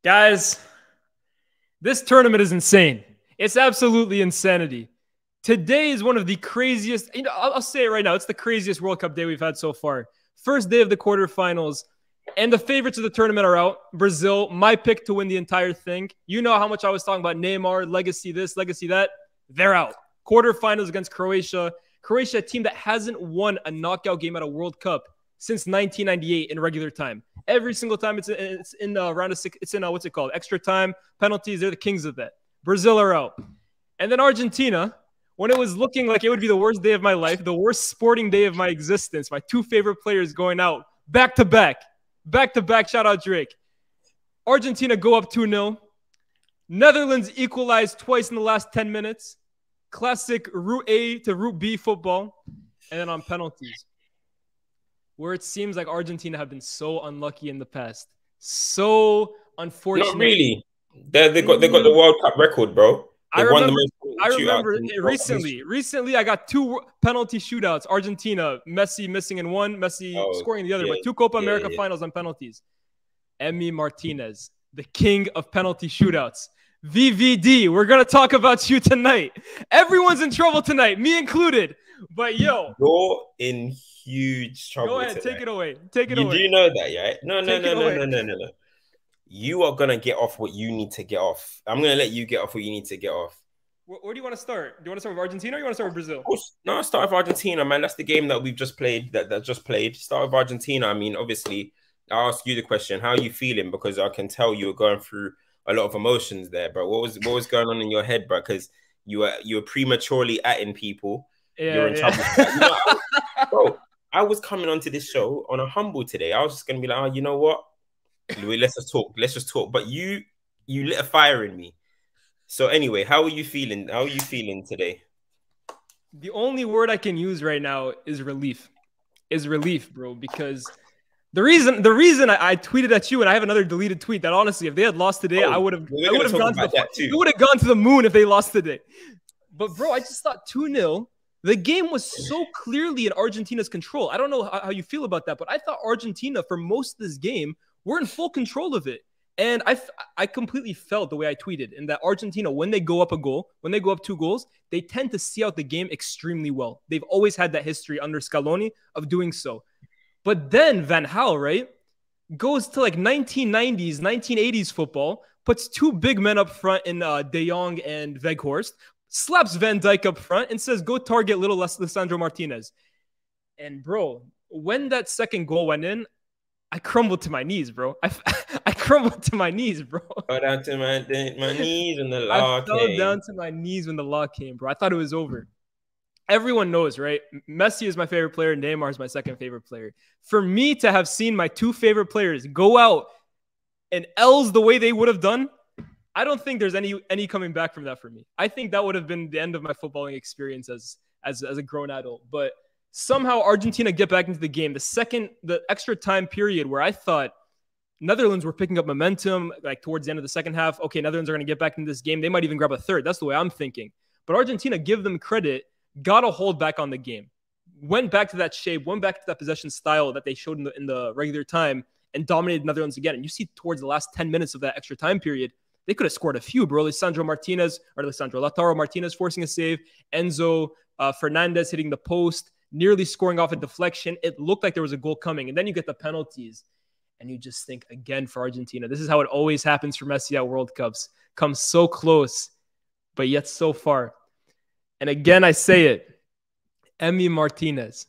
Guys, this tournament is insane. It's absolutely insanity. Today is one of the craziest, I'll say it right now. It's the craziest World Cup day we've had so far. First day of the quarterfinals, and the favorites of the tournament are out. Brazil, my pick to win the entire thing. You know how much I was talking about Neymar, legacy this, legacy that. They're out. Quarterfinals against Croatia. Croatia, a team that hasn't won a knockout game at a World Cup since 1998 in regular time. Every single time it's in round of six, it's in what's it called? Extra time, penalties. They're the kings of that. Brazil are out. And then Argentina, when it was looking like it would be the worst day of my life, the worst sporting day of my existence, my two favorite players going out back to back. Back to back. Shout out Drake. Argentina go up 2-0. Netherlands equalized twice in the last 10 minutes. Classic Route A to Route B football. And then on penalties, where it seems like Argentina have been so unlucky in the past. So unfortunate. Not really. They got the World Cup record, bro. I remember recently I got two penalty shootouts. Argentina, Messi missing in one, Messi scoring in the other, but two Copa America finals on penalties. Emi Martinez, the king of penalty shootouts. VVD, we're going to talk about you tonight. Everyone's in trouble tonight, me included. But yo, you're in huge trouble. Go ahead, tonight. Take it away. Take it away. You do know that, yeah? No. You are going to get off what you need to get off. I'm going to let you get off what you need to get off. Where do you want to start? Do you want to start with Argentina or you want to start with Brazil? No, start with Argentina, man. That's the game that we've just played, that just played. Start with Argentina. I mean, obviously, I'll ask you the question. How are you feeling? Because I can tell you were going through a lot of emotions there, bro. What was going on in your head, bro? Because you were prematurely atting people. Yeah, you're in trouble. Bro, I was coming onto this show on a humble today. I was just going to be like, oh, you know what? Let's just talk. Let's just talk. But you lit a fire in me. So anyway, how are you feeling? How are you feeling today? The only word I can use right now is relief. Is relief, bro. Because the reason I tweeted at you, and I have another deleted tweet that honestly, if they had lost today, I would have gone to the moon if they lost today. But bro, I just thought 2-0. The game was so clearly in Argentina's control. I don't know how you feel about that, but I thought Argentina, for most of this game, were in full control of it. And I completely felt the way I tweeted, in that Argentina, when they go up a goal, when they go up 2 goals, they tend to see out the game extremely well. They've always had that history under Scaloni of doing so. But then Van Gaal, right, goes to like 1990s, 1980s football, puts 2 big men up front in De Jong and Weghorst, slaps Van Dijk up front and says, go target little Lisandro Martinez. And bro, when that second goal went in, I crumbled to my knees, bro. I crumbled to my knees, bro. I fell down to my knees when the law came. I fell down to my knees when the law came, bro. I thought it was over. Everyone knows, right? Messi is my favorite player. Neymar is my second favorite player. For me to have seen my 2 favorite players go out and L's the way they would have done, I don't think there's any coming back from that for me. I think that would have been the end of my footballing experience as a grown adult. But somehow Argentina get back into the game. The extra time period where I thought Netherlands were picking up momentum, like towards the end of the second half. Okay, Netherlands are going to get back into this game. They might even grab a third. That's the way I'm thinking. But Argentina, give them credit, got a hold back on the game. Went back to that shape, went back to that possession style that they showed in the regular time and dominated Netherlands again. And you see towards the last 10 minutes of that extra time period, they could have scored a few, bro. Lautaro Martinez forcing a save. Enzo Fernandez hitting the post, nearly scoring off a deflection. It looked like there was a goal coming. And then you get the penalties. And you just think, again, for Argentina, this is how it always happens for Messi at World Cups. Comes so close, but yet so far. And again, I say it. Emi Martinez.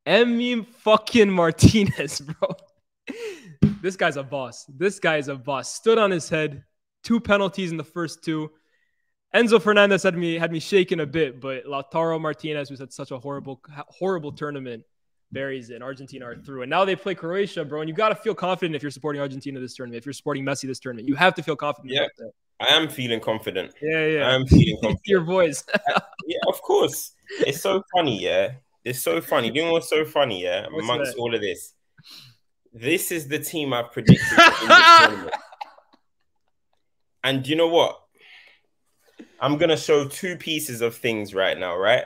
Emi fucking Martinez, bro. This guy's a boss. This guy is a boss. Stood on his head. 2 penalties in the first 2. Enzo Fernandez had me shaking a bit, but Lautaro Martinez, who's had such a horrible tournament, buries it. Argentina are through. And now they play Croatia, bro. And you got to feel confident if you're supporting Argentina this tournament. If you're supporting Messi this tournament, you have to feel confident. Yeah, about that. I am feeling confident. Yeah. I am feeling confident. Your voice. Yeah, of course. It's so funny, yeah. It's so funny. You know what's so funny, yeah? Amongst all of this. This is the team I've predicted in this tournament. And you know what? I'm going to show 2 pieces of things right now, right?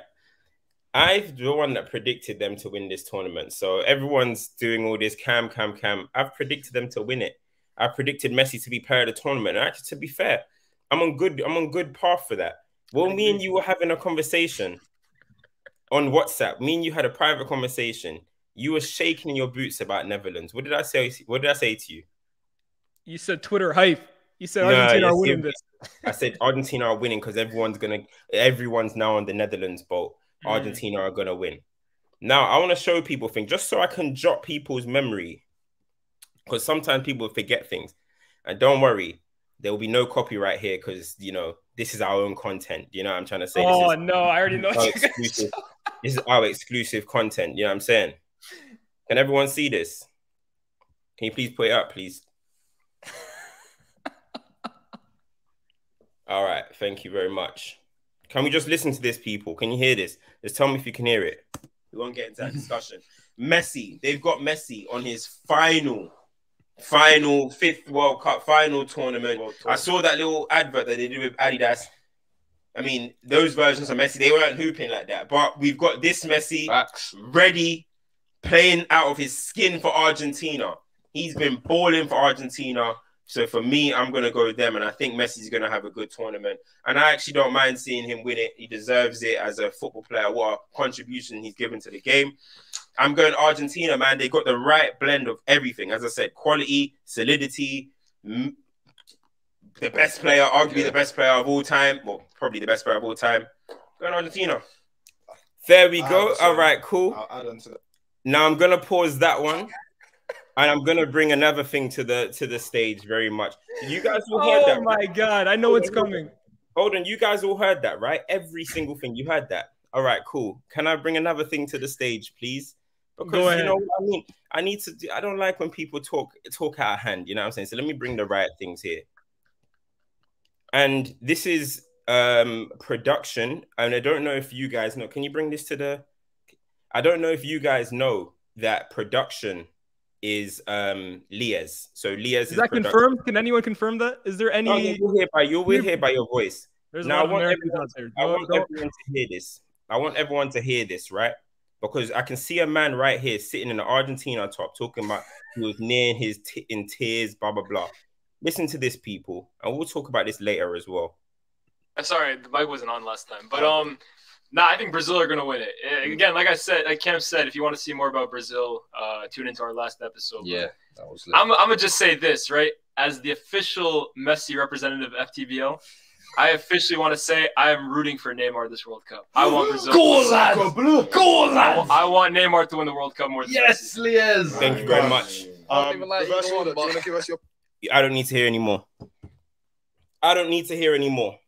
I'm the one that predicted them to win this tournament. So everyone's doing all this cam. I've predicted them to win it. I predicted Messi to be player of the tournament. And actually, to be fair, I'm on good path for that. Well, me and you were having a conversation on WhatsApp. Me and you had a private conversation. You were shaking in your boots about Netherlands. What did I say? What did I say to you? You said Twitter hype. You said Argentina are winning this. I said Argentina are winning because everyone's now on the Netherlands boat. Argentina are gonna win. Now I want to show people things just so I can jot people's memory, because sometimes people forget things. And don't worry, there will be no copyright here because this is our own content. You know what I'm trying to say? Oh no, I already know. Exclusive. This is our exclusive content. You know what I'm saying? Can everyone see this? Can you please put it up, please? All right, thank you very much. Can we just listen to this, people? Can you hear this? Just tell me if you can hear it. We won't get into that discussion. Messi, they've got Messi on his final fifth World Cup final tournament. I saw that little advert that they did with Adidas. I mean, those versions of Messi, they weren't hooping like that. But we've got this Messi ready, playing out of his skin for Argentina. He's been balling for Argentina. So for me, I'm going to go with them. And I think Messi's going to have a good tournament. And I actually don't mind seeing him win it. He deserves it as a football player. What a contribution he's given to the game. I'm going Argentina, man. They got the right blend of everything. As I said, quality, solidity, the best player, arguably the best player of all time. Well, probably the best player of all time. Going Argentina. There we go. All right, cool. I'll add on to that. Now I'm going to pause that one. And I'm gonna bring another thing to the stage very much. You guys all heard that. Oh my God, I know what's coming. Hold on, you guys all heard that, right? Every single thing, you heard that. All right, cool. Can I bring another thing to the stage, please? Because you know what I mean? I don't like when people talk out of hand, you know what I'm saying? So let me bring the right things here. And this is production. And I don't know if you guys know. Can you bring this to the... I don't know if you guys know that production is Lies. So Lies is that confirmed? Can anyone confirm that? Is there any... No, you'll hear by your voice. There's now, a lot of Americans out there. I want everyone to hear this. I want everyone to hear this, right? Because I can see a man right here sitting in the Argentina top talking about he was near in tears, blah, blah, blah. Listen to this, people. And we'll talk about this later as well. Sorry, the mic wasn't on last time. But I think Brazil are going to win it. Again, like Cam said, if you want to see more about Brazil, tune into our last episode. Yeah, that was lit. I'm going to just say this, right? As the official Messi representative of FTBL, I officially want to say I am rooting for Neymar this World Cup. I want Brazil. Go, lads! Go, lads! I want Neymar to win the World Cup more than Yes, Messi. Lies! Thank you very much. Reverse order. Do you want to give us your... I don't need to hear anymore. I don't need to hear anymore.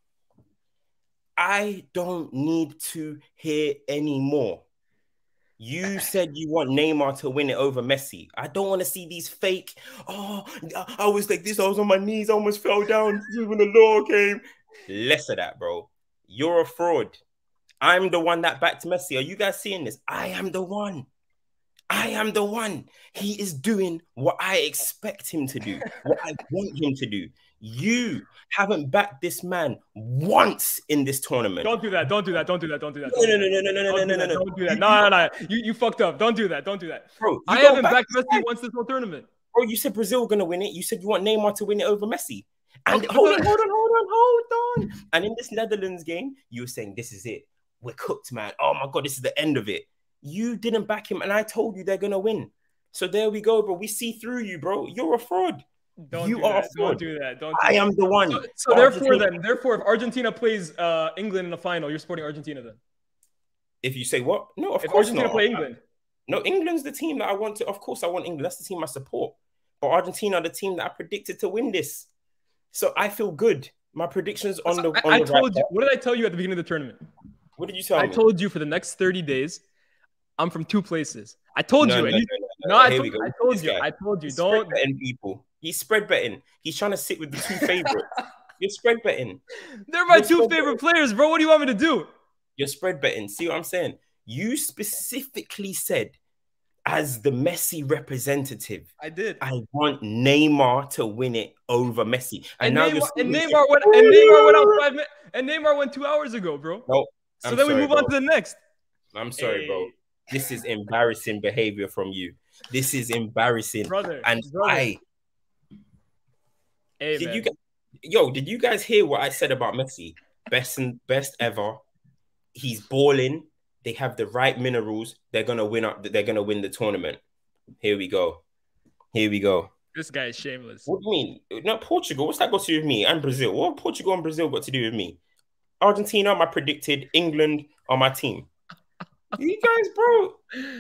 I don't need to hear anymore. You said you want Neymar to win it over Messi. I don't want to see these fake, I was like this, I was on my knees, I almost fell down when the law came. Less of that, bro. You're a fraud. I'm the one that backed Messi. Are you guys seeing this? I am the one. I am the one. He is doing what I expect him to do, what I want him to do. You haven't backed this man once in this tournament. Don't do that. Don't do that. Don't do that. Don't do that. No. Don't do that. No. You fucked up. Don't do that. Don't do that. Bro, I haven't backed Messi once this whole tournament. Bro, you said Brazil were going to win it. You said you want Neymar to win it over Messi. And hold on. And in this Netherlands game, you were saying, this is it. We're cooked, man. Oh my God, this is the end of it. You didn't back him, and I told you they're going to win. So there we go, bro. We see through you, bro. You're a fraud. Don't do that. I am the one. So therefore, if Argentina plays England in the final, you're supporting Argentina then? If you say what? No, of if course Argentina not. play England. No, England's the team that I want to. Of course, I want England. That's the team I support. But Argentina are the team that I predicted to win this. So I feel good. My predictions on the. I told you. What did I tell you at the beginning of the tournament? What did you tell me? I told you for the next 30 days, I'm from two places. I told you. I told you. Don't. People. He's spread betting. He's trying to sit with the two favorites. You're spread betting. They're my two favorite players, bro. What do you want me to do? You're spread betting. See what I'm saying? You specifically said, as the Messi representative, I did. I want Neymar to win it over Messi. And now Neymar went out 5 minutes. And Neymar went 2 hours ago, bro. No. So then we move on to the next. I'm sorry, bro. This is embarrassing behavior from you. This is embarrassing. Brother. Hey, Did man. you did you guys hear what I said about Messi? Best ever. He's balling. They have the right minerals. They're gonna win up. They're gonna win the tournament. Here we go. Here we go. This guy is shameless. What do you mean? Not Portugal. What's that got to do with me? And Brazil. What have Portugal and Brazil got to do with me? Argentina, my predicted. England are my team. You guys, bro.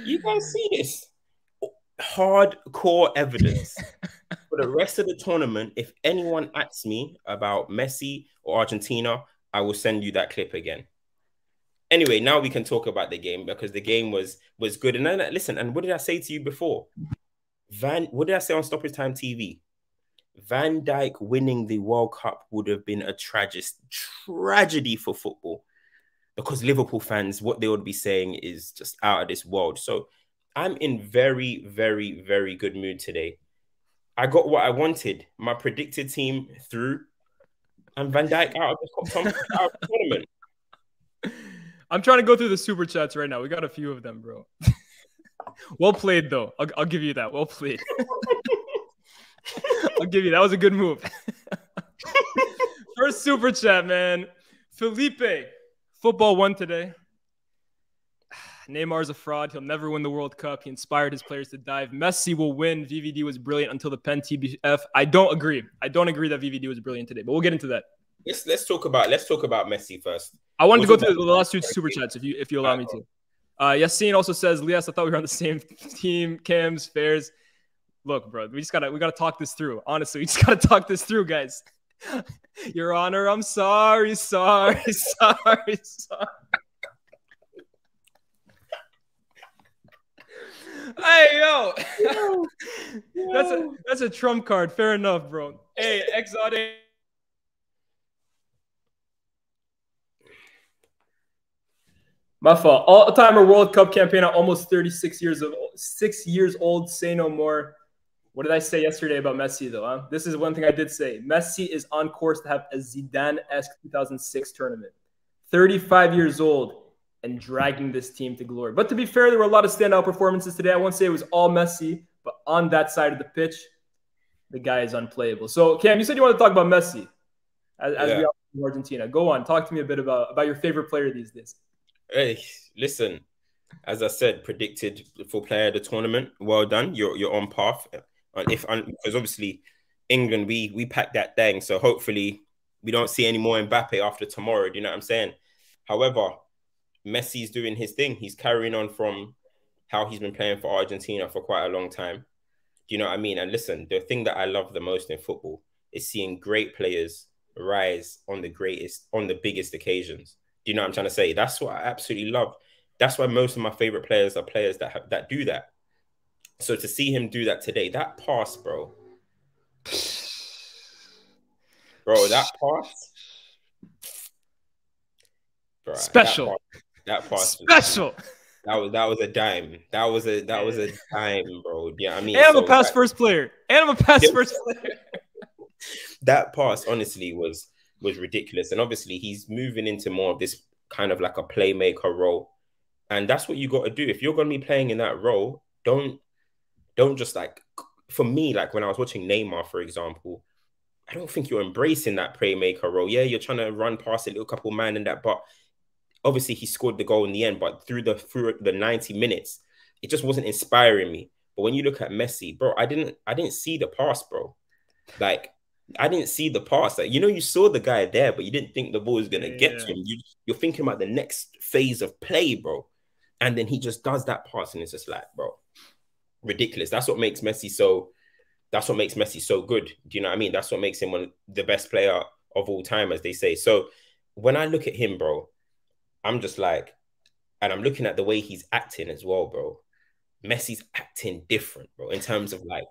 You guys see this? Hardcore evidence. For the rest of the tournament, if anyone asks me about Messi or Argentina, I will send you that clip again. Anyway, now we can talk about the game because the game was good. And then listen, and what did I say to you before? What did I say on Stoppage Time TV? Van Dijk winning the World Cup would have been a tragedy for football because Liverpool fans, what they would be saying is just out of this world. So I'm in very, very, very good mood today. I got what I wanted. My predicted team through, and Van Dijk out of the tournament. I'm trying to go through the super chats right now. We got a few of them, bro. Well played, though. I'll give you that. Well played. I'll give you that. Was a good move. First super chat, man. Felipe, football won today. Neymar's a fraud. He'll never win the World Cup. He inspired his players to dive. Messi will win. VVD was brilliant until the pen TBF. I don't agree. I don't agree that VVD was brilliant today, but we'll get into that. Let's talk about Messi first. I wanted to go through the last two super chats if you allow me to. Yassine also says, Lias, I thought we were on the same team. Cams, Fairs. Look, bro, we gotta talk this through. Honestly, we just gotta talk this through, guys. Your Honor, I'm sorry. Hey, yo. That's a trump card. Fair enough, bro. Hey, Exotic. My fault. All-timer World Cup campaign at almost 36 years old. 6 years old. Say no more. What did I say yesterday about Messi, though? Huh? This is one thing I did say. Messi is on course to have a Zidane-esque 2006 tournament. 35 years old and dragging this team to glory. But to be fair, there were a lot of standout performances today. I won't say it was all Messi, but on that side of the pitch, the guy is unplayable. So, Cam, you said you want to talk about Messi as we are in Argentina. Go on. Talk to me a bit about your favorite player these days. Hey, listen. As I said, predicted for player of the tournament. Well done. You're on path. Because obviously England, we packed that thing. So hopefully we don't see any more Mbappe after tomorrow. Do you know what I'm saying? However, Messi's doing his thing. He's carrying on from how he's been playing for Argentina for quite a long time. Do you know what I mean? And listen, the thing that I love the most in football is seeing great players rise on the biggest occasions. Do you know what I'm trying to say? That's what I absolutely love. That's why most of my favorite players are players that do that. So to see him do that today, that pass, bro, that pass, bro, special. That pass, special. That was a dime. That was a dime, bro. Yeah, I mean, and I'm a pass first player. That pass, honestly, was ridiculous. And obviously, he's moving into more of this kind of like a playmaker role, and that's what you got to do if you're going to be playing in that role. Don't just like, for me, like when I was watching Neymar, for example, I don't think you're embracing that playmaker role. Yeah, you're trying to run past a little couple man and that, but obviously he scored the goal in the end. But through the 90 minutes, it just wasn't inspiring me. But when you look at Messi, bro, I didn't see the pass, bro. Like, I didn't see the pass. Like, you saw the guy there, but you didn't think the ball was gonna get to him. You're thinking about the next phase of play, bro. And then he just does that pass, and it's just like, bro, ridiculous. That's what makes Messi so good. Do you know what I mean? That's what makes him the best player of all time, as they say. So when I look at him, bro, I'm just like, and I'm looking at the way he's acting as well, bro. Messi's acting different, bro, in terms of like,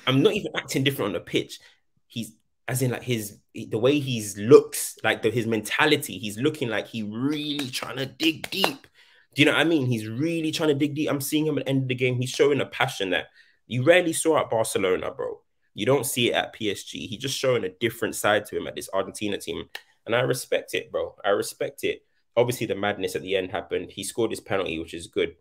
I'm not even acting different on the pitch. He's as in like the way he looks, like his mentality, he's looking like he really trying to dig deep. Do you know what I mean? He's really trying to dig deep. I'm seeing him at the end of the game. He's showing a passion that you rarely saw at Barcelona, bro. You don't see it at PSG. He's just showing a different side to him at this Argentina team. And I respect it, bro. I respect it. Obviously, the madness at the end happened. He scored his penalty, which is good.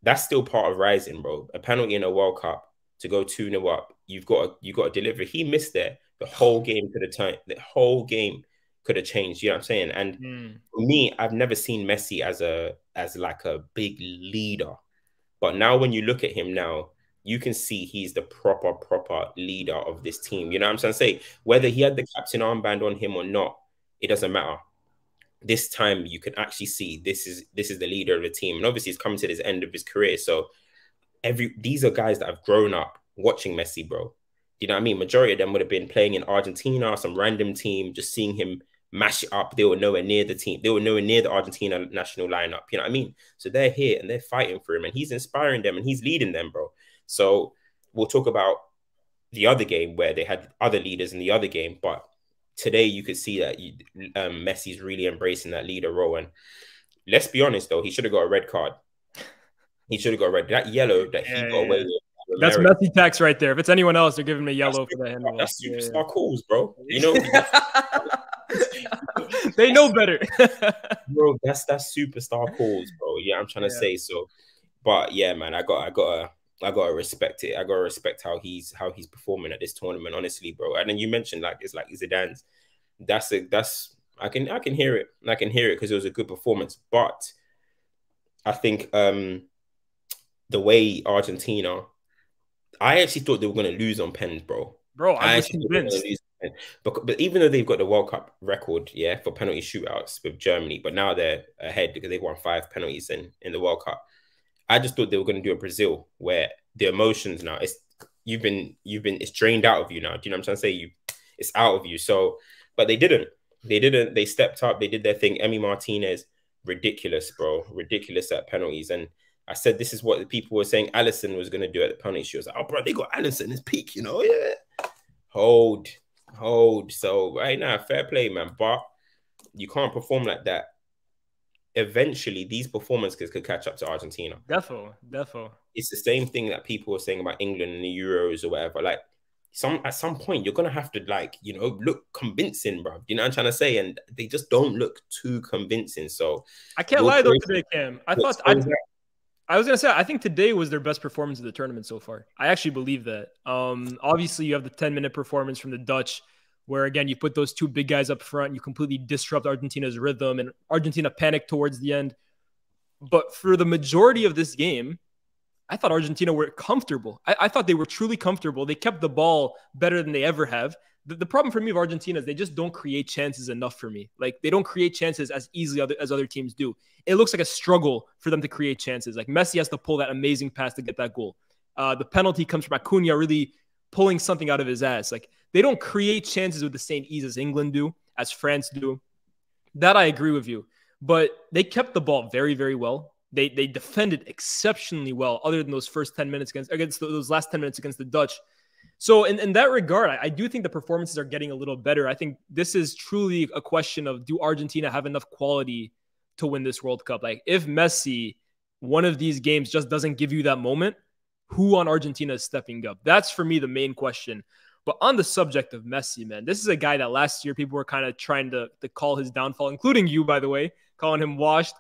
That's still part of rising, bro. A penalty in a World Cup to go 2-0 up. You've got to deliver. He missed there. The whole game could have turned. The whole game could have changed. You know what I'm saying? And for me, I've never seen Messi as like a big leader. But now when you look at him now, you can see he's the proper leader of this team. You know what I'm trying to say? Whether he had the captain armband on him or not, it doesn't matter. This time you can actually see this is the leader of the team. And obviously he's coming to this end of his career. So these are guys that have grown up watching Messi, bro. You know what I mean? Majority of them would have been playing in Argentina, some random team, just seeing him mash it up. They were nowhere near the team. They were nowhere near the Argentina national lineup. You know what I mean? So they're here and they're fighting for him and he's inspiring them and he's leading them, bro. So we'll talk about the other game where they had other leaders in the other game. But today you could see that Messi's really embracing that leader role. And let's be honest, though, he should have got a red card. He should have got a red. That yellow that he got away with. That's Messi tax right there. If it's anyone else, they're giving me yellow for that handle. That's superstar calls, bro. You know, they know better, bro. That's superstar calls, bro. Yeah, I'm trying to say so. But yeah, man, I gotta respect it. I gotta respect how he's performing at this tournament, honestly, bro. And then you mentioned it's like Zidane's. I can hear it. I can hear it because it was a good performance. But I think the way Argentina, I actually thought they were going to lose on pens, bro. I was convinced. But even though they've got the World Cup record, for penalty shootouts with Germany, but now they're ahead because they've won 5 penalties in the World Cup. I just thought they were going to do a Brazil where the emotions now it's drained out of you now. Do you know what I'm trying to say? It's out of you. So, but they didn't. They stepped up. They did their thing. Emi Martinez, ridiculous, bro, ridiculous at penalties. And I said this is what the people were saying Alisson was going to do at the penalty shoot. I was like, oh, bro, they got Alisson in his peak, you know? Yeah. Hold. So right now, fair play, man. But you can't perform like that. Eventually, these performances could catch up to Argentina. Defo. It's the same thing that people were saying about England and the Euros or whatever. Like, at some point, you're gonna have to look convincing, bro. You know what I'm trying to say? And they just don't look too convincing. So I can't lie though today, Cam. I was gonna say I think today was their best performance of the tournament so far. I actually believe that. Obviously you have the 10-minute performance from the Dutch, where again you put those 2 big guys up front, you completely disrupt Argentina's rhythm, and Argentina panicked towards the end. But for the majority of this game, I thought Argentina were comfortable. I thought they were truly comfortable. They kept the ball better than they ever have. The problem for me of Argentina is they just don't create chances enough for me. Like, they don't create chances as easily as other teams do. It looks like a struggle for them to create chances. Like, Messi has to pull that amazing pass to get that goal. The penalty comes from Acuna really pulling something out of his ass. Like, they don't create chances with the same ease as England do, as France do. That I agree with you. But they kept the ball very, very well. They defended exceptionally well, other than those first 10 minutes against those last 10 minutes against the Dutch. So in that regard, I do think the performances are getting a little better. I think this is truly a question of, do Argentina have enough quality to win this World Cup? Like, if Messi, one of these games just doesn't give you that moment, who on Argentina is stepping up? That's for me the main question. But on the subject of Messi, man, this is a guy that last year people were kind of trying to call his downfall, including you, by the way, calling him washed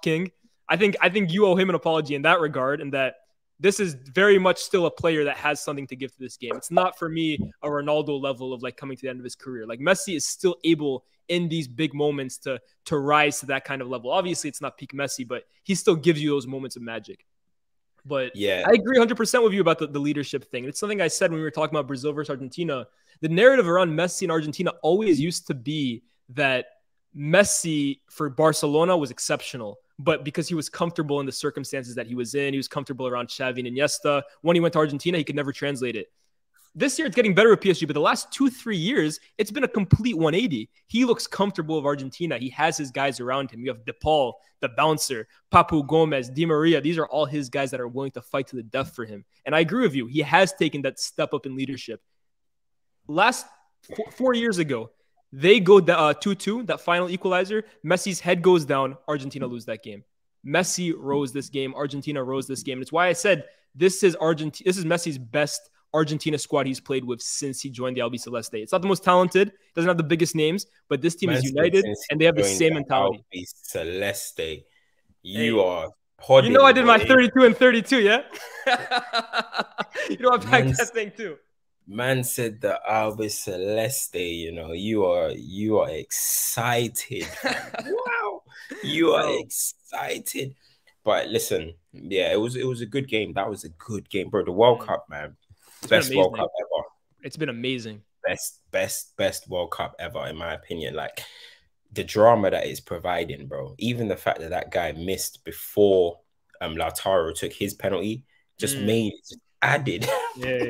king. I think you owe him an apology in that regard, and that this is very much still a player that has something to give to this game. It's not for me a Ronaldo level of coming to the end of his career. Like, Messi is still able in these big moments to rise to that kind of level. Obviously, it's not peak Messi, but he still gives you those moments of magic. But yeah, I agree 100% with you about the leadership thing. It's something I said when we were talking about Brazil versus Argentina. The narrative around Messi and Argentina always used to be that Messi for Barcelona was exceptional, but because he was comfortable in the circumstances that he was in, he was comfortable around Xavi and Iniesta. When he went to Argentina, he could never translate it. This year, it's getting better with PSG, but the last 2-3 years, it's been a complete 180. He looks comfortable with Argentina. He has his guys around him. You have De Paul, the bouncer, Papu Gomez, Di Maria. These are all his guys that are willing to fight to the death for him. And I agree with you. He has taken that step up in leadership. Last 4 years ago, they go 2-2, that final equalizer. Messi's head goes down. Argentina lose that game. Messi rose this game. Argentina rose this game. And it's why I said this is Messi's best Argentina squad he's played with since he joined the Albiceleste. It's not the most talented, doesn't have the biggest names, but this team is united and they have the same mentality. Albiceleste, you are You know I did my boy. 32 and 32, yeah? You know I backed Man, that thing too. man said the Albi Celeste, you know, you are excited. Wow. You are Bro. excited. But listen, yeah, it was a good game. That was a good game, bro. The World Cup, man. It's been Best World amazing. Cup ever. It's been amazing. Best World Cup ever, in my opinion. Like the drama that is providing, bro. Even the fact that that guy missed before Lautaro took his penalty just added. Yeah.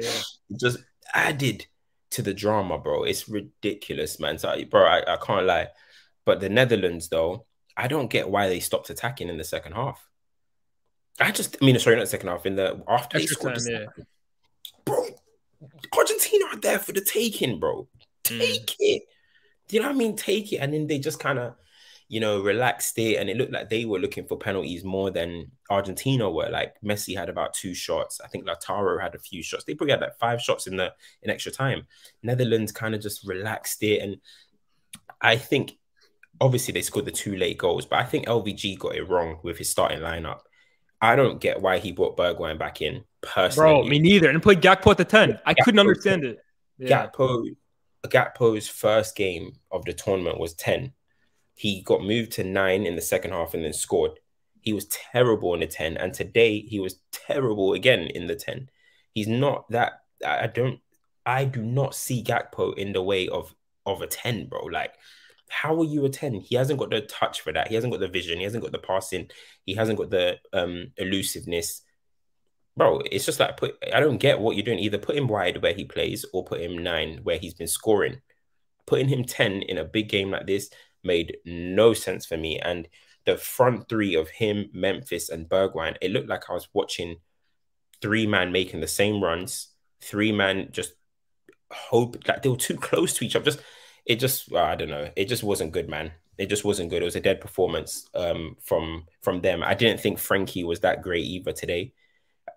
Just added to the drama, bro. It's ridiculous, man. So, bro, I can't lie. But the Netherlands, though, I don't get why they stopped attacking in the second half. Sorry, not the second half. In the after they scored, bro. Argentina are there for the taking, bro. Take it. Do you know what I mean? Take it. And then they just kind of, relaxed it. And it looked like they were looking for penalties more than Argentina were. Like Messi had about 2 shots. I think Lautaro had a few shots. They probably had like 5 shots in extra time. Netherlands kind of just relaxed it. And I think, obviously, they scored the 2 late goals. But I think LVG got it wrong with his starting lineup. I don't get why he brought Bergwijn back in, personally. Bro, me neither. And played Gakpo at the 10. I couldn't understand it. Yeah. Gakpo's first game of the tournament was 10. He got moved to 9 in the second half and then scored. He was terrible in the 10. And today, he was terrible again in the 10. He's not that... I do not see Gakpo in the way of a 10, bro. Like, how are you a 10? He hasn't got the touch for that. He hasn't got the vision. He hasn't got the passing. He hasn't got the elusiveness. Bro, it's just like, I don't get what you're doing. Either put him wide where he plays or put him 9 where he's been scoring. Putting him 10 in a big game like this made no sense for me. And the front 3 of him, Memphis, and Bergwijn, it looked like I was watching 3 men making the same runs. 3 men just hope, like they were too close to each other. I don't know. It just wasn't good, man. It just wasn't good. It was a dead performance from them. I didn't think Frankie was that great either today.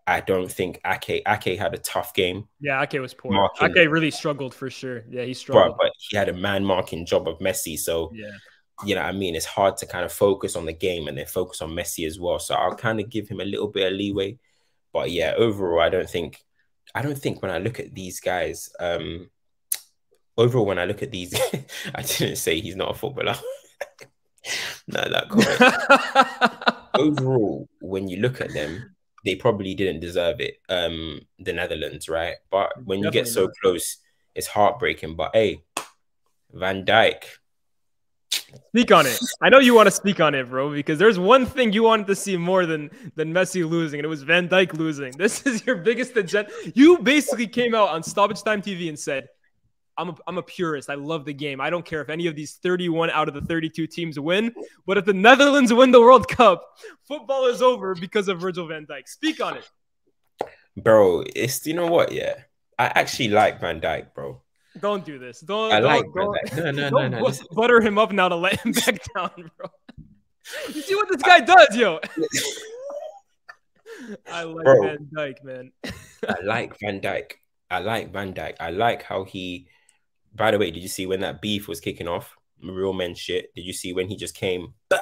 I don't think Ake had a tough game. Yeah, Ake was poor. Ake really struggled for sure. Yeah, he struggled. But he had a man-marking job of Messi. So, yeah, you know what I mean? It's hard to kind of focus on the game and then focus on Messi as well. So I'll kind of give him a little bit of leeway. But yeah, overall, I don't think when I look at these guys, I didn't say he's not a footballer. No, that comment. Overall, when you look at them, they probably didn't deserve it. The Netherlands, right? But when you get so close, it's heartbreaking. But hey, Van Dijk. Speak on it. I know you want to speak on it, bro, because there's one thing you wanted to see more than Messi losing, and it was Van Dijk losing. This is your biggest agenda. You basically came out on Stoppage Time TV and said, I'm a purist. I love the game. I don't care if any of these 31 out of the 32 teams win. But if the Netherlands win the World Cup, football is over because of Virgil van Dijk. Speak on it. Bro, you know what? Yeah. I actually like Van Dijk, bro. Don't do this. Van Dijk. No. Butter him up now to let him back down, bro. You see what this guy does, yo? I like Van Dijk, man. I like Van Dijk. I like how he... By the way, did you see when that beef was kicking off? Real men shit. Did you see when he just came? Bah!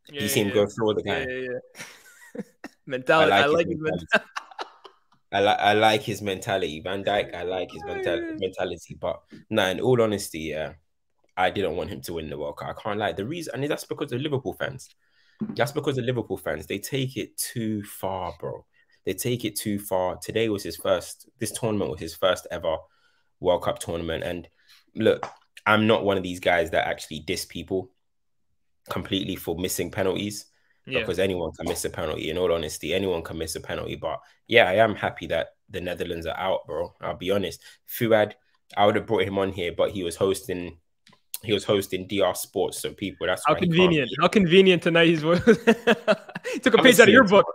Did you see him go through the guy? Yeah. Mentality. I like his mentality. I like his mentality. Van Dijk, I like his mentality. But no, in all honesty, yeah, I didn't want him to win the World Cup. I can't lie. The reason, and that's because of Liverpool fans. They take it too far, bro. They take it too far. This tournament was his first ever World Cup tournament. And look, I'm not one of these guys that actually diss people completely for missing penalties, because anyone can miss a penalty. In all honesty, anyone can miss a penalty. But yeah, I am happy that the Netherlands are out, bro. I'll be honest. Fuad, I would have brought him on here, but he was hosting DR Sports, so people. That's how convenient. How convenient tonight. He took a page out of your book.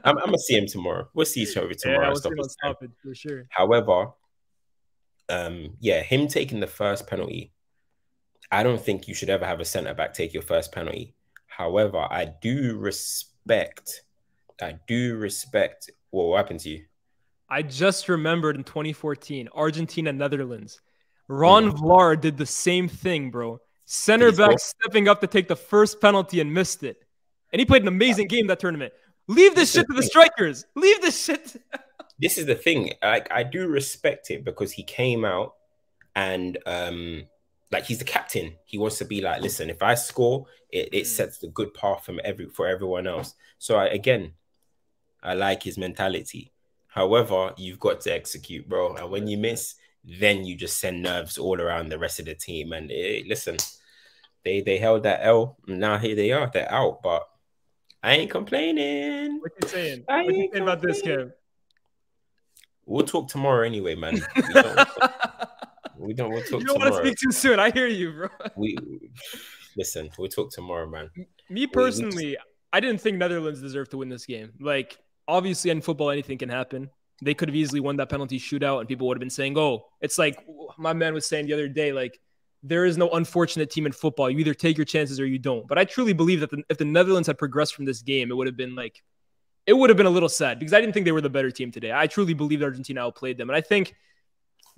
I'm gonna see him tomorrow. We'll see each other tomorrow. Yeah, we'll stop it for sure. However, him taking the first penalty, I don't think you should ever have a centre back take your first penalty. However, I do respect what happened to you. I just remembered in 2014, Argentina, Netherlands. Ron Vlaar did the same thing, bro. Center back stepping up to take the first penalty and missed it. And he played an amazing game that tournament. Leave this shit to the strikers. Leave this shit. This is the thing. I do respect it because he came out and like he's the captain. He wants to be like, listen, if I score, it sets the good path for everyone else. So I like his mentality. However, you've got to execute, bro. And when you miss, then you just send nerves all around the rest of the team. And listen, they held that L. Now here they are. They're out, but I ain't complaining. What you saying? What you saying about this, Kev? We'll talk tomorrow anyway, man. We'll talk You don't tomorrow. want to speak too soon. I hear you, bro. Listen, we'll talk tomorrow, man. Me personally, I didn't think Netherlands deserved to win this game. Like, obviously in football, anything can happen. They could have easily won that penalty shootout and people would have been saying, oh, it's like my man was saying the other day, like, there is no unfortunate team in football. You either take your chances or you don't. But I truly believe that if the Netherlands had progressed from this game, it would have been a little sad because I didn't think they were the better team today. I truly believe that Argentina outplayed them. And I think,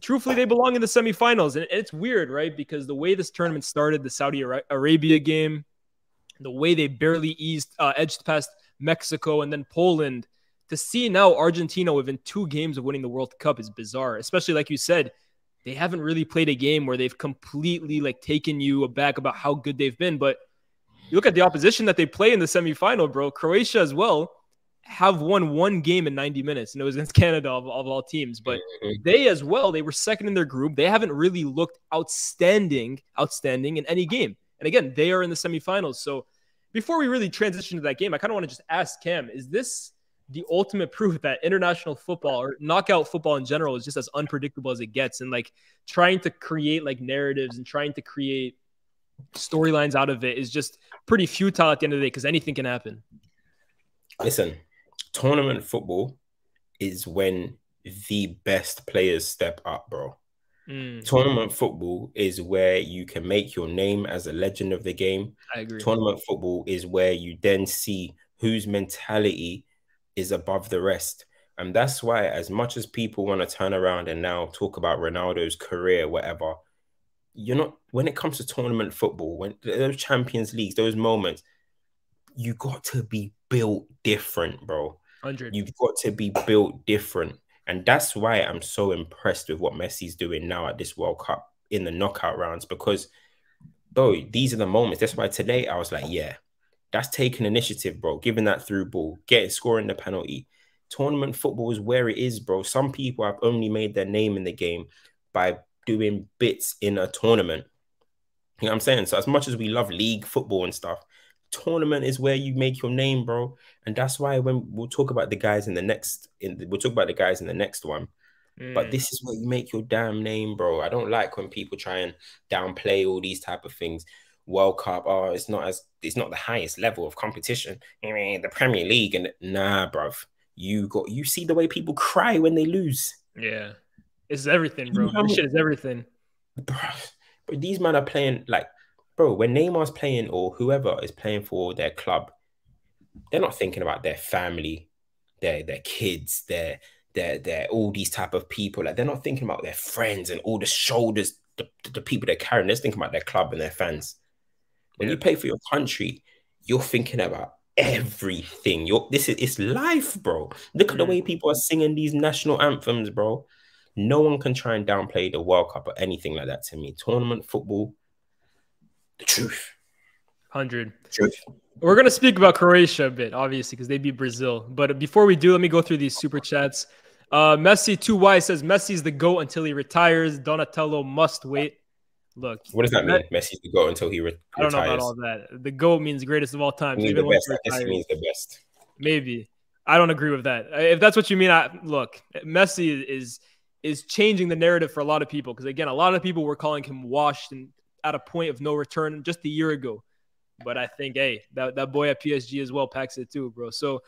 truthfully, they belong in the semifinals. And it's weird, right? Because the way this tournament started, the Saudi Arabia game, the way they barely edged past Mexico and then Poland, to see now Argentina within 2 games of winning the World Cup is bizarre. Especially, like you said, they haven't really played a game where they've completely taken you aback about how good they've been. But you look at the opposition that they play in the semifinal, bro. Croatia as well have won 1 game in 90 minutes, and it was against Canada of all teams. But they as well, they were second in their group. They haven't really looked outstanding in any game. And again, they are in the semifinals. So before we really transition to that game, I kind of want to just ask Cam, is this the ultimate proof that international football or knockout football in general is just as unpredictable as it gets, and trying to create narratives and trying to create storylines out of it is just pretty futile at the end of the day because anything can happen? Listen, tournament football is when the best players step up, bro. Tournament football is where you can make your name as a legend of the game. I agree. Tournament football is where you then see whose mentality is above the rest. And that's why, as much as people want to turn around and now talk about Ronaldo's career, whatever, when it comes to tournament football, when those Champions Leagues, those moments, you got to be built different, bro. 100. You've got to be built different. And that's why I'm so impressed with what Messi's doing now at this World Cup in the knockout rounds, because, bro, these are the moments. That's why today I was like, yeah, that's taking initiative, bro. Giving that through ball, scoring the penalty. Tournament football is where it is, bro. Some people have only made their name in the game by doing bits in a tournament. You know what I'm saying? So as much as we love league football and stuff, tournament is where you make your name, bro. And that's why when we'll talk about the guys in the next one. But this is where you make your damn name, bro. I don't like when people try and downplay all these type of things. World Cup, it's not the highest level of competition. I mean, the Premier League, and nah, bruv. You see the way people cry when they lose. Yeah, it's everything, bro. This shit is everything, bruv. But these men are playing bro. When Neymar's playing or whoever is playing for their club, they're not thinking about their family, their kids, their all these type of people. They're not thinking about their friends and all the shoulders, the people they're carrying. They're thinking about their club and their fans. When you play for your country, you're thinking about everything. It's life, bro. Look at the way people are singing these national anthems, bro. No one can try and downplay the World Cup or anything like that to me. Tournament football, the truth. 100. Truth. We're going to speak about Croatia a bit, obviously, because they beat Brazil. But before we do, let me go through these super chats. Messi 2Y says, Messi's the GOAT until he retires. Donatello must wait. Look. What does that mean? Messi's the GOAT until he retires? I don't know about all that. The GOAT means greatest of all time. Means the best. That just means the best. Maybe. I don't agree with that. If that's what you mean, look, Messi is changing the narrative for a lot of people. Because, again, a lot of people were calling him washed and at a point of no return just a year ago. But I think, hey, that boy at PSG as well packs it too, bro. So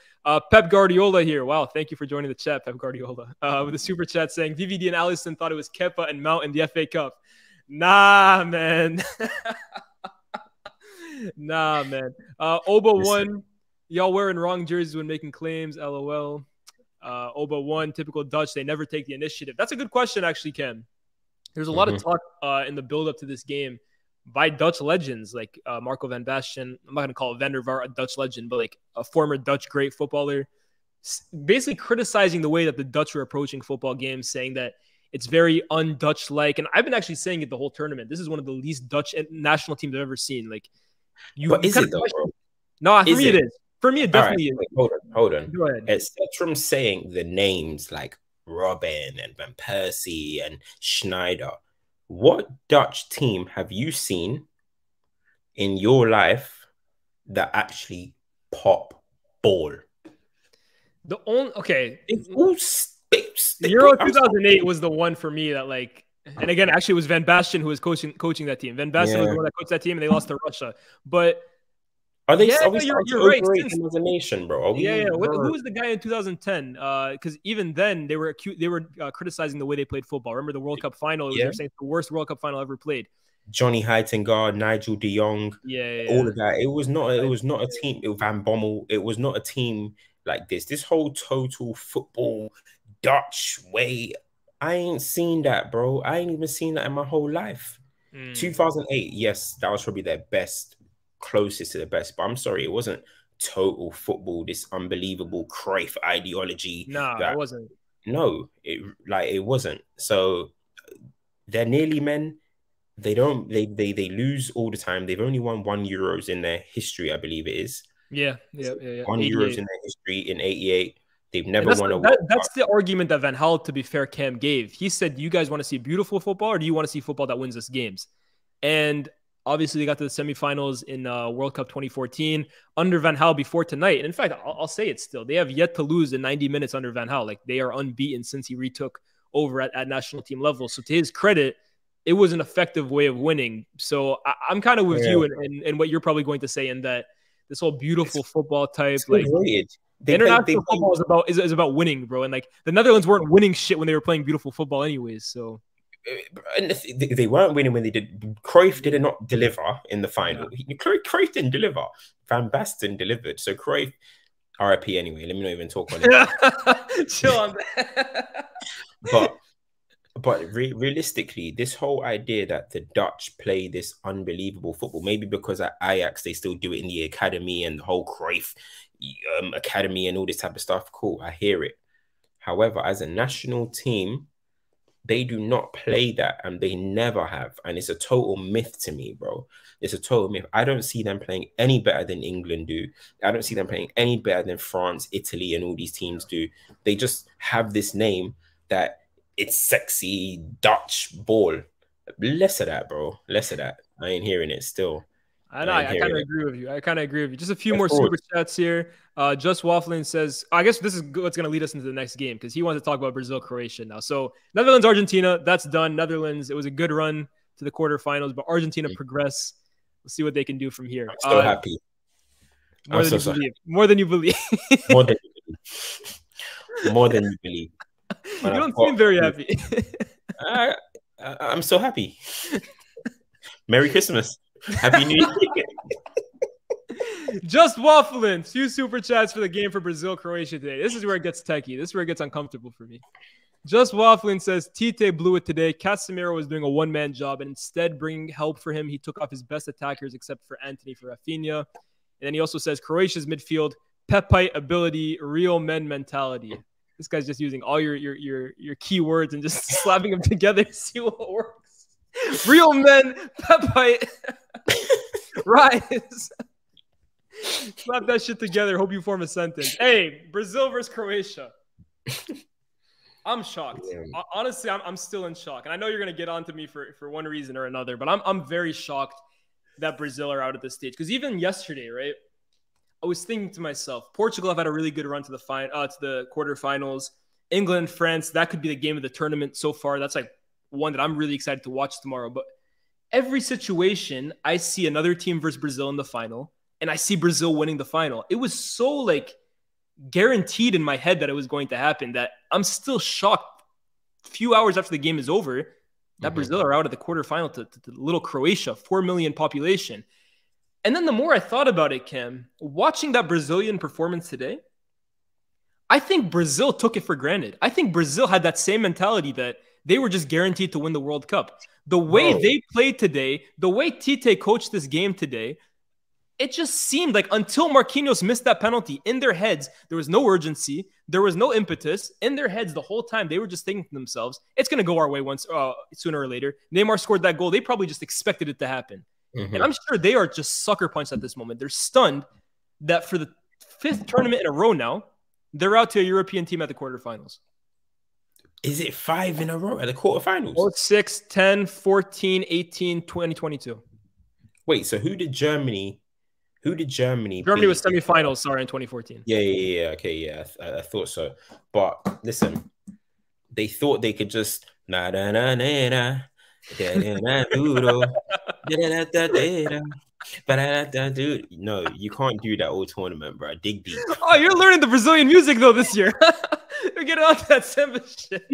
Pep Guardiola here. Wow, thank you for joining the chat, Pep Guardiola. With a super chat saying, VVD and Allison thought it was Kepa and Mount in the FA Cup. Nah, man. Nah, man. Oba 1, y'all wearing wrong jerseys when making claims, LOL. Oba 1, typical Dutch, they never take the initiative. That's a good question, actually, Ken. There's a lot of talk in the build-up to this game. by Dutch legends like Marco van Basten. I'm not going to call Van der Vaart a Dutch legend, but like a former Dutch great footballer, basically criticizing the way that the Dutch were approaching football games, saying that it's very un-Dutch-like. And I've been actually saying it the whole tournament. This is one of the least Dutch national teams I've ever seen. Like, but is it though, bro? No, for me it is. For me, it definitely is. Wait, hold on. Go ahead. Except from saying the names like Robin and Van Persie and Schneider, what Dutch team have you seen in your life that actually pop ball? The only It's all Euro 2008 was the one for me that like, and again, actually, it was Van Basten who was coaching that team. Van Basten was the one that coached that team, and they lost to Russia. But are we you're right. As a nation, bro? Who was the guy in 2010? Because even then they were criticizing the way they played football. Remember the World Cup final? They were saying it's the worst World Cup final ever played. Johnny Heitinga, Nigel de Jong, all of that. It was not a team. Van Bommel. It was not a team like this. This whole total football Dutch way. I ain't seen that, bro. I ain't even seen that in my whole life. 2008, yes, that was probably their best, closest to the best. But I'm sorry, it wasn't total football. This unbelievable Cruyff ideology. It wasn't. No, it wasn't. So they're nearly men. They lose all the time. They've only won 1 Euros in their history, I believe it is. Yeah. 1 Euros in their history in '88. They've never won a World Cup. That's the argument that Van Gaal, to be fair, Cam gave. He said, you guys want to see beautiful football or do you want to see football that wins us games? And obviously they got to the semifinals in World Cup 2014 under Van Gaal before tonight. And in fact, I'll say it still. They have yet to lose in 90 minutes under Van Gaal. Like they are unbeaten since he retook over at national team level. So to his credit, it was an effective way of winning. So I'm kind of with you and what you're probably going to say in that this whole beautiful football type, like international football is about winning, bro. And like the Netherlands weren't winning shit when they were playing beautiful football anyways. So and they weren't winning when they did. Cruyff did not deliver in the final. Cruyff didn't deliver. Van Basten delivered. So Cruyff, RIP anyway. Let me not even talk on it. Chill on that. But realistically, this whole idea that the Dutch play this unbelievable football, maybe because at Ajax they still do it in the academy and the whole Cruyff academy and all this type of stuff. Cool, I hear it. However, as a national team, they do not play that, and they never have. And it's a total myth to me, bro. It's a total myth. I don't see them playing any better than England do. I don't see them playing any better than France, Italy, and all these teams do. They just have this name that it's sexy Dutch ball. Less of that, bro. Less of that. I ain't hearing it still. I kind of agree with you. Just a few more super chats here. Just Waffling says, I guess this is what's going to lead us into the next game because he wants to talk about Brazil, Croatia now. So Netherlands, Argentina, that's done. Netherlands, it was a good run to the quarterfinals, but Argentina progress. We'll see what they can do from here. I'm so happy. More than you believe. More than you believe. More than you believe. You don't seem very happy. I'm so happy. Merry Christmas. Happy New Year. Just waffling. 2 super chats for the game for Brazil, Croatia today. This is where it gets techie. This is where it gets uncomfortable for me. Just waffling says, Tite blew it today. Casemiro was doing a one-man job, and instead bringing help for him, he took off his best attackers except for Anthony for Rafinha. And then he also says, Croatia's midfield, Pepite ability, real men mentality. This guy's just using all your keywords and just slapping them together to see what works. Real men, Pepite, rise. Slap that shit together. Hope you form a sentence. Hey, Brazil versus Croatia. I'm shocked. Yeah. Honestly, I'm still in shock. And I know you're going to get on to me for one reason or another, but I'm very shocked that Brazil are out at this stage. Because even yesterday, right, I was thinking to myself, Portugal have had a really good run to the quarterfinals. England, France, that could be the game of the tournament so far. That's like one that I'm really excited to watch tomorrow. But every situation, I see another team versus Brazil in the final, and I see Brazil winning the final. It was so like guaranteed in my head that it was going to happen that I'm still shocked a few hours after the game is over that Brazil are out of the quarterfinal to little Croatia, 4 million population. And then the more I thought about it, Cam, watching that Brazilian performance today, I think Brazil took it for granted. I think Brazil had that same mentality that they were just guaranteed to win the World Cup. The way they played today, the way Tite coached this game today, it just seemed like until Marquinhos missed that penalty, in their heads, there was no urgency. There was no impetus. In their heads the whole time, they were just thinking to themselves, it's going to go our way once, sooner or later. Neymar scored that goal. They probably just expected it to happen. And I'm sure they are just sucker punched at this moment. They're stunned that for the 5th tournament in a row now, they're out to a European team at the quarterfinals. Is it 5 in a row at the quarterfinals? 6, 10, 14, 18, 2022. Wait, so who did Germany beat? Germany was semifinals, sorry, in 2014. Yeah. Okay, yeah, I thought so. But listen, they thought they could just no, you can't do that all tournament, bro. Dig deep. Oh, you're learning the Brazilian music though this year. We're getting on to that samba shit.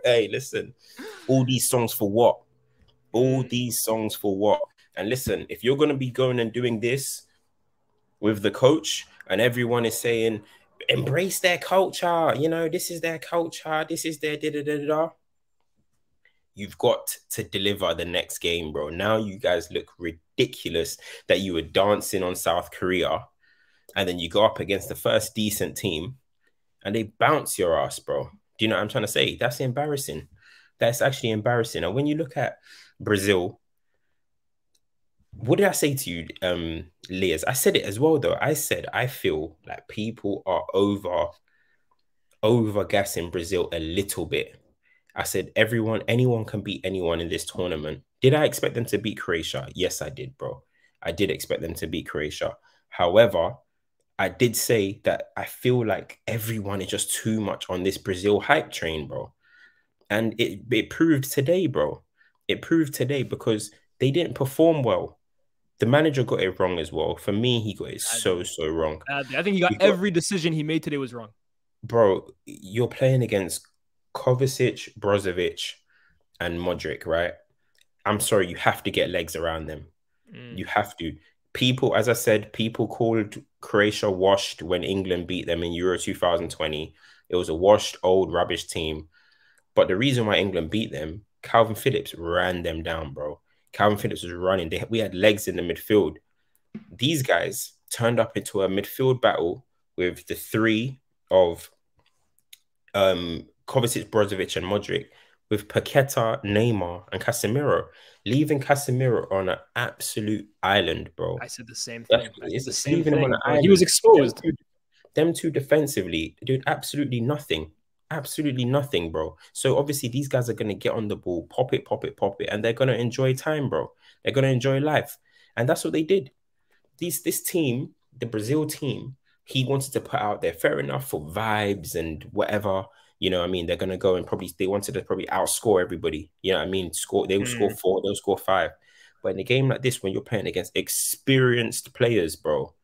Hey, listen. All these songs for what? All these songs for what? And listen, if you're gonna be going and doing this with the coach, and everyone is saying, embrace their culture, you know, this is their culture, this is their da-da-da-da-da. You've got to deliver the next game, bro. Now you guys look ridiculous that you were dancing on South Korea, and then you go up against the first decent team, and they bounce your ass, bro. Do you know what I'm trying to say? That's embarrassing. That's actually embarrassing. And when you look at Brazil, what did I say to you, Liaz? I said it as well, though. I said, I feel like people are over gassing Brazil a little bit. I said, anyone can beat anyone in this tournament. Did I expect them to beat Croatia? Yes, I did, bro. I did expect them to beat Croatia. However, I did say that I feel like everyone is just too much on this Brazil hype train, bro. And it proved today, bro. It proved today because they didn't perform well. The manager got it wrong as well. For me, he got it so wrong. I think he got every decision he made today was wrong. Bro, you're playing against Kovacic, Brozovic, and Modric, right? I'm sorry, you have to get legs around them. You have to. People, as I said, people called Croatia washed when England beat them in Euro 2020. It was a washed, old, rubbish team. But the reason why England beat them, Calvin Phillips ran them down, bro. Calvin Phillips was running. We had legs in the midfield. These guys turned up into a midfield battle with the three of Kovacic, Brozovic, and Modric, with Paqueta, Neymar, and Casemiro, leaving Casemiro on an absolute island, bro. I said the same thing. It's the same thing. He was exposed. Them two defensively, dude, absolutely nothing. Absolutely nothing, bro. So obviously these guys are going to get on the ball, pop it, and they're going to enjoy time, bro. They're going to enjoy life. And that's what they did. This team, the Brazil team, he wanted to put out there, fair enough, for vibes and whatever. You know what I mean? They're going to go and they wanted to probably outscore everybody. You know what I mean? They will score 4, they'll score 5. But in a game like this, when you're playing against experienced players, bro,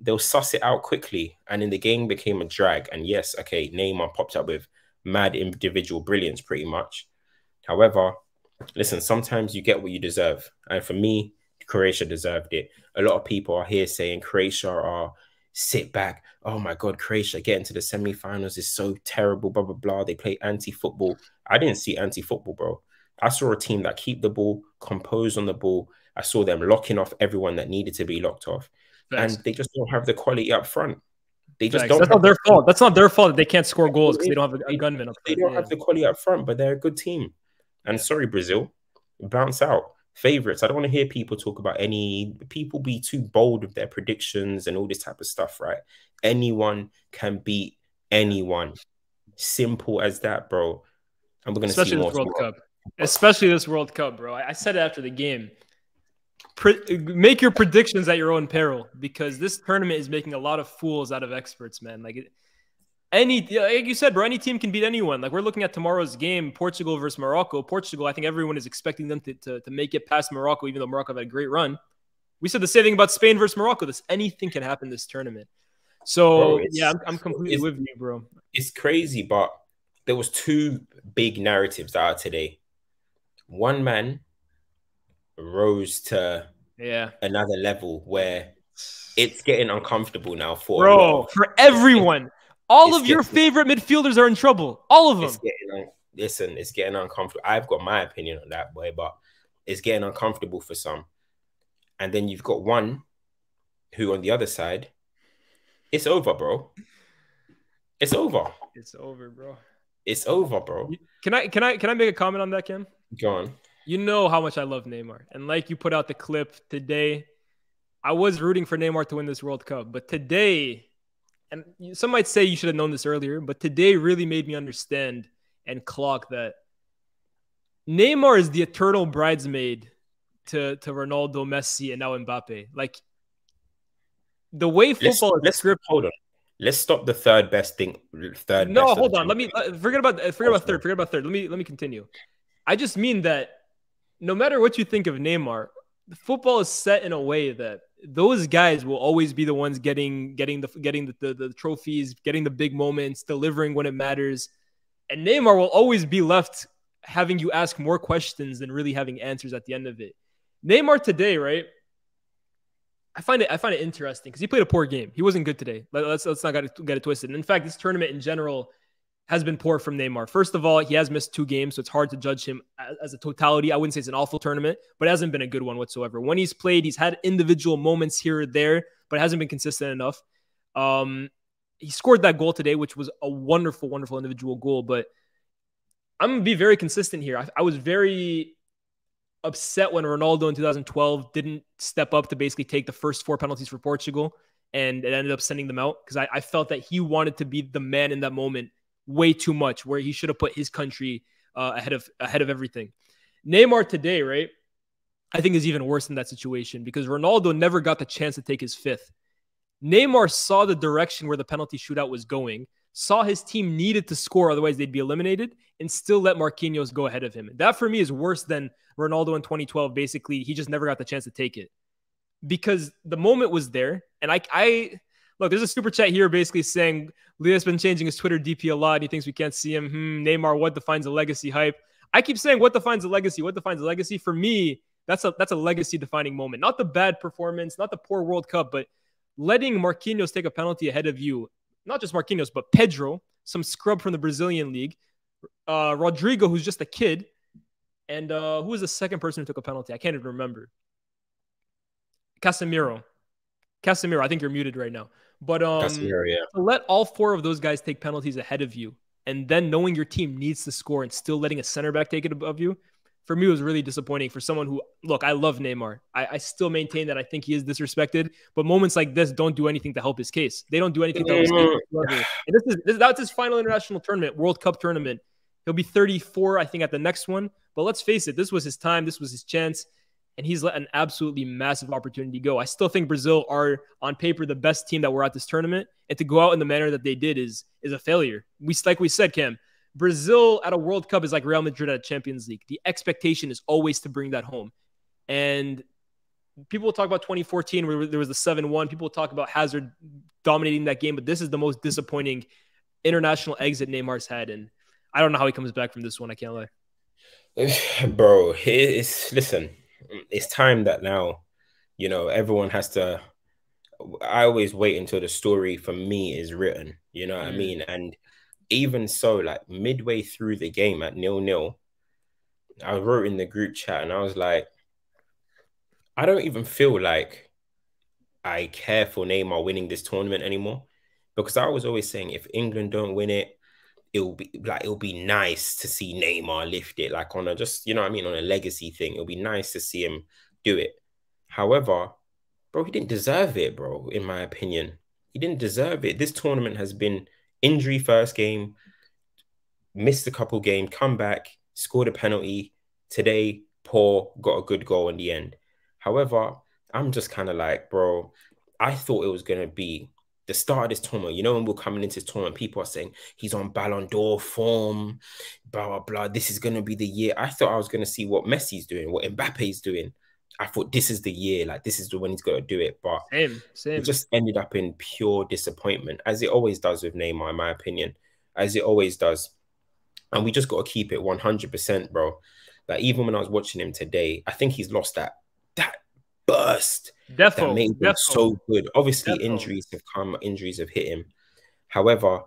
they'll suss it out quickly. And then the game became a drag. And yes, okay, Neymar popped up with mad individual brilliance pretty much. However, listen, sometimes you get what you deserve. And for me, Croatia deserved it. A lot of people are here saying Croatia are sit back. Oh my God, Croatia getting to the semi-finals is so terrible, blah, blah, blah. They play anti-football. I didn't see anti-football, bro. I saw a team that keep the ball, compose on the ball. I saw them locking off everyone that needed to be locked off. Thanks. And they just don't have the quality up front. They just don't. That's not their fault. That's not their fault that they can't score goals because they don't have a gunman up front. They don't have the quality up front, but they're a good team. And sorry, Brazil, bounce out. Favorites. I don't want to hear people talk about people be too bold with their predictions and all this type of stuff, right? Anyone can beat anyone. Simple as that, bro. And we're going to see more. Especially this World Cup, bro. I said it after the game. Make your predictions at your own peril, because this tournament is making a lot of fools out of experts, man. Like you said, bro, any team can beat anyone. Like, we're looking at tomorrow's game, Portugal versus Morocco. Portugal, I think everyone is expecting them to make it past Morocco, even though Morocco had a great run. We said the same thing about Spain versus Morocco. Anything can happen this tournament. So, bro, yeah, I'm completely with you, bro. It's crazy, but there was 2 big narratives out today. One man rose to another level where it's getting uncomfortable now for everyone. All of your favorite midfielders are in trouble. All of them. It's getting uncomfortable. I've got my opinion on that, boy, but it's getting uncomfortable for some. And then you've got one who on the other side, it's over, bro. It's over. It's over, bro. It's over, bro. Can I make a comment on that, Kim? Go on. You know how much I love Neymar. And like you put out the clip today, I was rooting for Neymar to win this World Cup. But today, and some might say you should have known this earlier, but today really made me understand and clock that Neymar is the eternal bridesmaid to Ronaldo, Messi, and now Mbappe. Like, the way football is scripted. Hold on. Let's stop the third best thing. Hold on. Let me forget about third. Let me continue. I just mean that no matter what you think of Neymar, the football is set in a way that those guys will always be the ones getting the trophies, getting the big moments, delivering when it matters. And Neymar will always be left having you ask more questions than really having answers at the end of it. Neymar today, right? I find it interesting because he played a poor game. He wasn't good today. Let's not get it twisted. And in fact, this tournament in general has been poor from Neymar. First of all, he has missed 2 games, so it's hard to judge him as a totality. I wouldn't say it's an awful tournament, but it hasn't been a good one whatsoever. When he's played, he's had individual moments here or there, but it hasn't been consistent enough. He scored that goal today, which was a wonderful, wonderful individual goal. But I'm going to be very consistent here. I was very upset when Ronaldo in 2012 didn't step up to basically take the first 4 penalties for Portugal, and it ended up sending them out because I felt that he wanted to be the man in that moment way too much, where he should have put his country ahead of everything. Neymar today, right, I think is even worse in that situation because Ronaldo never got the chance to take his 5th. Neymar saw the direction where the penalty shootout was going, saw his team needed to score, otherwise they'd be eliminated, and still let Marquinhos go ahead of him. That for me is worse than Ronaldo in 2012. Basically, he just never got the chance to take it because the moment was there. And I look, there's a super chat here basically saying Leo's been changing his Twitter DP a lot. And he thinks we can't see him. Neymar, what defines a legacy hype? I keep saying what defines a legacy? What defines a legacy? For me, that's a legacy defining moment. Not the bad performance, not the poor World Cup, but letting Marquinhos take a penalty ahead of you. Not just Marquinhos, but Pedro, some scrub from the Brazilian league. Rodrigo, who's just a kid. And who was the second person who took a penalty? I can't even remember. Casemiro, I think you're muted right now. But Casemiro, yeah. To let all 4 of those guys take penalties ahead of you, and then knowing your team needs to score and still letting a center back take it above you, for me, it was really disappointing for someone who, look, I love Neymar. I still maintain that I think he is disrespected, but moments like this don't do anything to help his case. They don't do anything to help his case. And that's his final international tournament, World Cup tournament. He'll be 34, I think, at the next one. But let's face it, this was his time. This was his chance. And he's let an absolutely massive opportunity go. I still think Brazil are, on paper, the best team that were at this tournament. And to go out in the manner that they did is a failure. Like we said, Cam, Brazil at a World Cup is like Real Madrid at a Champions League. The expectation is always to bring that home. And people will talk about 2014 where there was the 7-1. People will talk about Hazard dominating that game. But this is the most disappointing international exit Neymar's had. And I don't know how he comes back from this one. I can't lie. Bro, listen, it's time that now, everyone has to. I always wait until the story for me is written. You know what I mean? And even so, like midway through the game at 0-0, I wrote in the group chat and I was like, I don't even feel like I care for Neymar winning this tournament anymore, because I was always saying if England don't win it, it'll be nice to see Neymar lift it, like on a just, on a legacy thing. It'll be nice to see him do it. However, bro, he didn't deserve it, bro, in my opinion. He didn't deserve it. This tournament has been injury first game, missed a couple games, come back, scored a penalty. Today, poor, got a good goal in the end. However, I'm just kind of like, bro, I thought it was going to be the start of this tournament. When we're coming into this tournament, people are saying he's on Ballon d'Or form, blah, blah, blah. This is going to be the year. I thought I was going to see what Messi's doing, what Mbappe's doing. I thought this is the year, like this is the when he's going to do it. But same. It just ended up in pure disappointment, as it always does with Neymar, in my opinion, as it always does. And we just got to keep it 100%, bro. Like even when I was watching him today, I think he's lost that burst that made him so good. Obviously, injuries have come, injuries have hit him. However,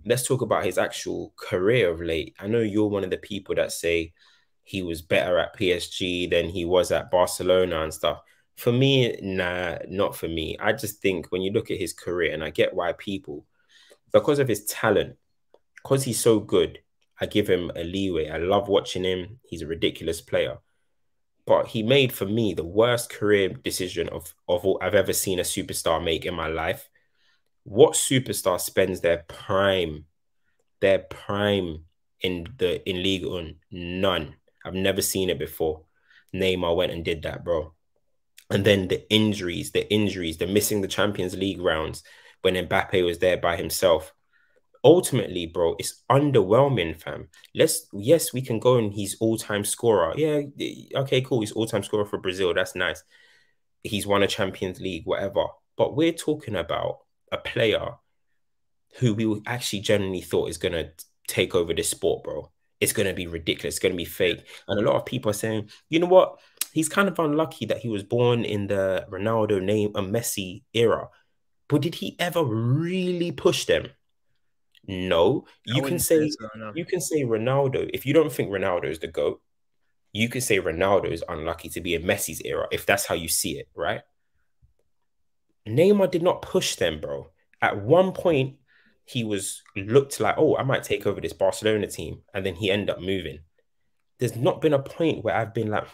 let's talk about his actual career of late. I know you're one of the people that say he was better at PSG than he was at Barcelona and stuff. For me, nah, not for me. I just think when you look at his career, and I get why people, because of his talent, because he's so good, I give him a leeway. I love watching him. He's a ridiculous player. But he made, for me, the worst career decision of all I've ever seen a superstar make in my life. What superstar spends their prime in Ligue 1? None. I've never seen it before. Neymar went and did that, bro. And then the injuries, the missing the Champions League rounds when Mbappe was there by himself. Ultimately, bro, it's underwhelming, fam. Yes, we can go and he's all-time scorer. Yeah, okay, cool. He's all-time scorer for Brazil. That's nice. He's won a Champions League, whatever. But we're talking about a player who we actually genuinely thought is going to take over this sport, bro. It's going to be ridiculous. It's going to be fake. And a lot of people are saying, you know what? He's kind of unlucky that he was born in the Ronaldo, Neymar, Messi era. But did he ever really push them? No. You can say Ronaldo. If you don't think Ronaldo is the GOAT, you could say Ronaldo is unlucky to be in Messi's era, if that's how you see it, right? Neymar did not push them, bro. At one point, he looked like, oh, I might take over this Barcelona team. And then he ended up moving. There's not been a point where I've been like,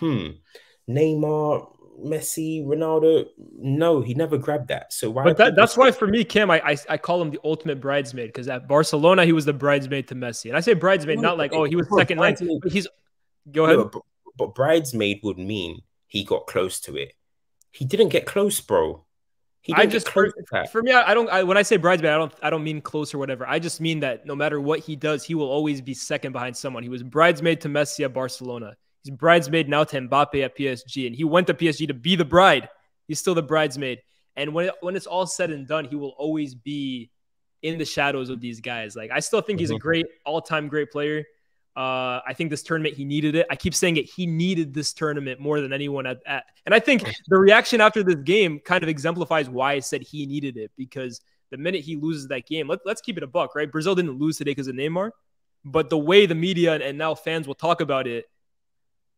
Neymar, Messi, Ronaldo. No, he never grabbed that. So why? But that's why for me, Cam, I call him the ultimate bridesmaid, because at Barcelona he was the bridesmaid to Messi, and I say bridesmaid not like he was second line. He's go ahead. No, but bridesmaid would mean he got close to it. He didn't get close, bro. I just for me, I don't. When I say bridesmaid, I don't mean close or whatever. I just mean that no matter what he does, he will always be second behind someone. He was bridesmaid to Messi at Barcelona. He's bridesmaid now to Mbappe at PSG, and he went to PSG to be the bride. He's still the bridesmaid. And when it's all said and done, he will always be in the shadows of these guys. Like, I still think he's a great, all-time great player. I think this tournament, he needed it. I keep saying it. He needed this tournament more than anyone and I think the reaction after this game kind of exemplifies why I said he needed it, because the minute he loses that game, let's keep it a buck, right? Brazil didn't lose today because of Neymar, but the way the media and now fans will talk about it,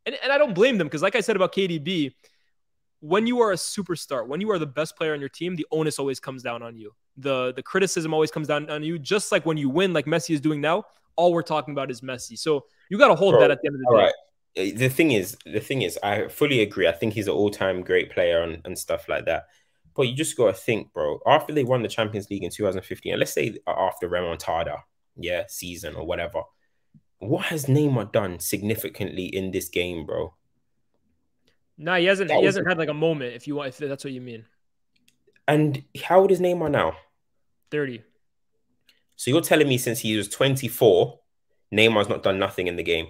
and I don't blame them, because like I said about KDB, when you are a superstar, when you are the best player on your team, the onus always comes down on you. The criticism always comes down on you, just like when you win, like Messi is doing now. All we're talking about is Messi. So you got to hold that at the end of the day. Right. The thing is, I fully agree. I think he's an all-time great player and stuff like that. But you just got to think, bro, after they won the Champions League in 2015, and let's say after remontada, season or whatever, what has Neymar done significantly in this game, bro? Nah, he hasn't had like a moment, if that's what you mean. And how old is Neymar now? 30. So you're telling me since he was 24, Neymar's not done nothing in the game?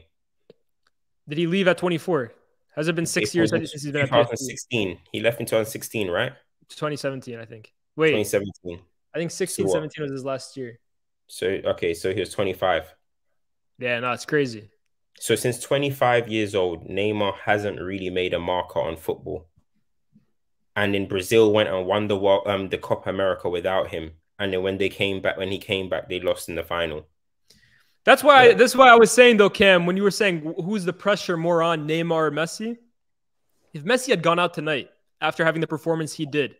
Did he leave at 24? Has it been 6 years since he's been at 2016. He left in 2016, right? 2017, I think. Wait. 2017. I think 16, 17 was his last year. So, okay, so he was 25. Yeah, no, it's crazy. So since 25 years old, Neymar hasn't really made a marker on football. And in Brazil went and won the Copa America without him. And then when he came back, they lost in the final. That's why I was saying, though, Cam, when you were saying who's the pressure more on, Neymar or Messi? If Messi had gone out tonight after having the performance he did,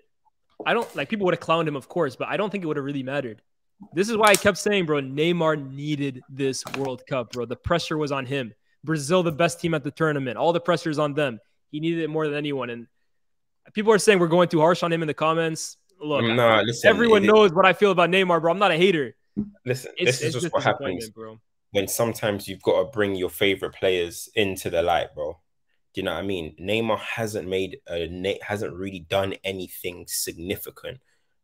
people would have clowned him, of course, but I don't think it would have really mattered. This is why I kept saying, bro, Neymar needed this World Cup, bro. The pressure was on him. Brazil, the best team at the tournament. All the pressure is on them. He needed it more than anyone. And people are saying we're going too harsh on him in the comments. Look, listen, everyone knows what I feel about Neymar, bro. I'm not a hater. Listen, this is just what happens, bro. When sometimes you've got to bring your favorite players into the light, bro. Do you know what I mean? Neymar hasn't really done anything significant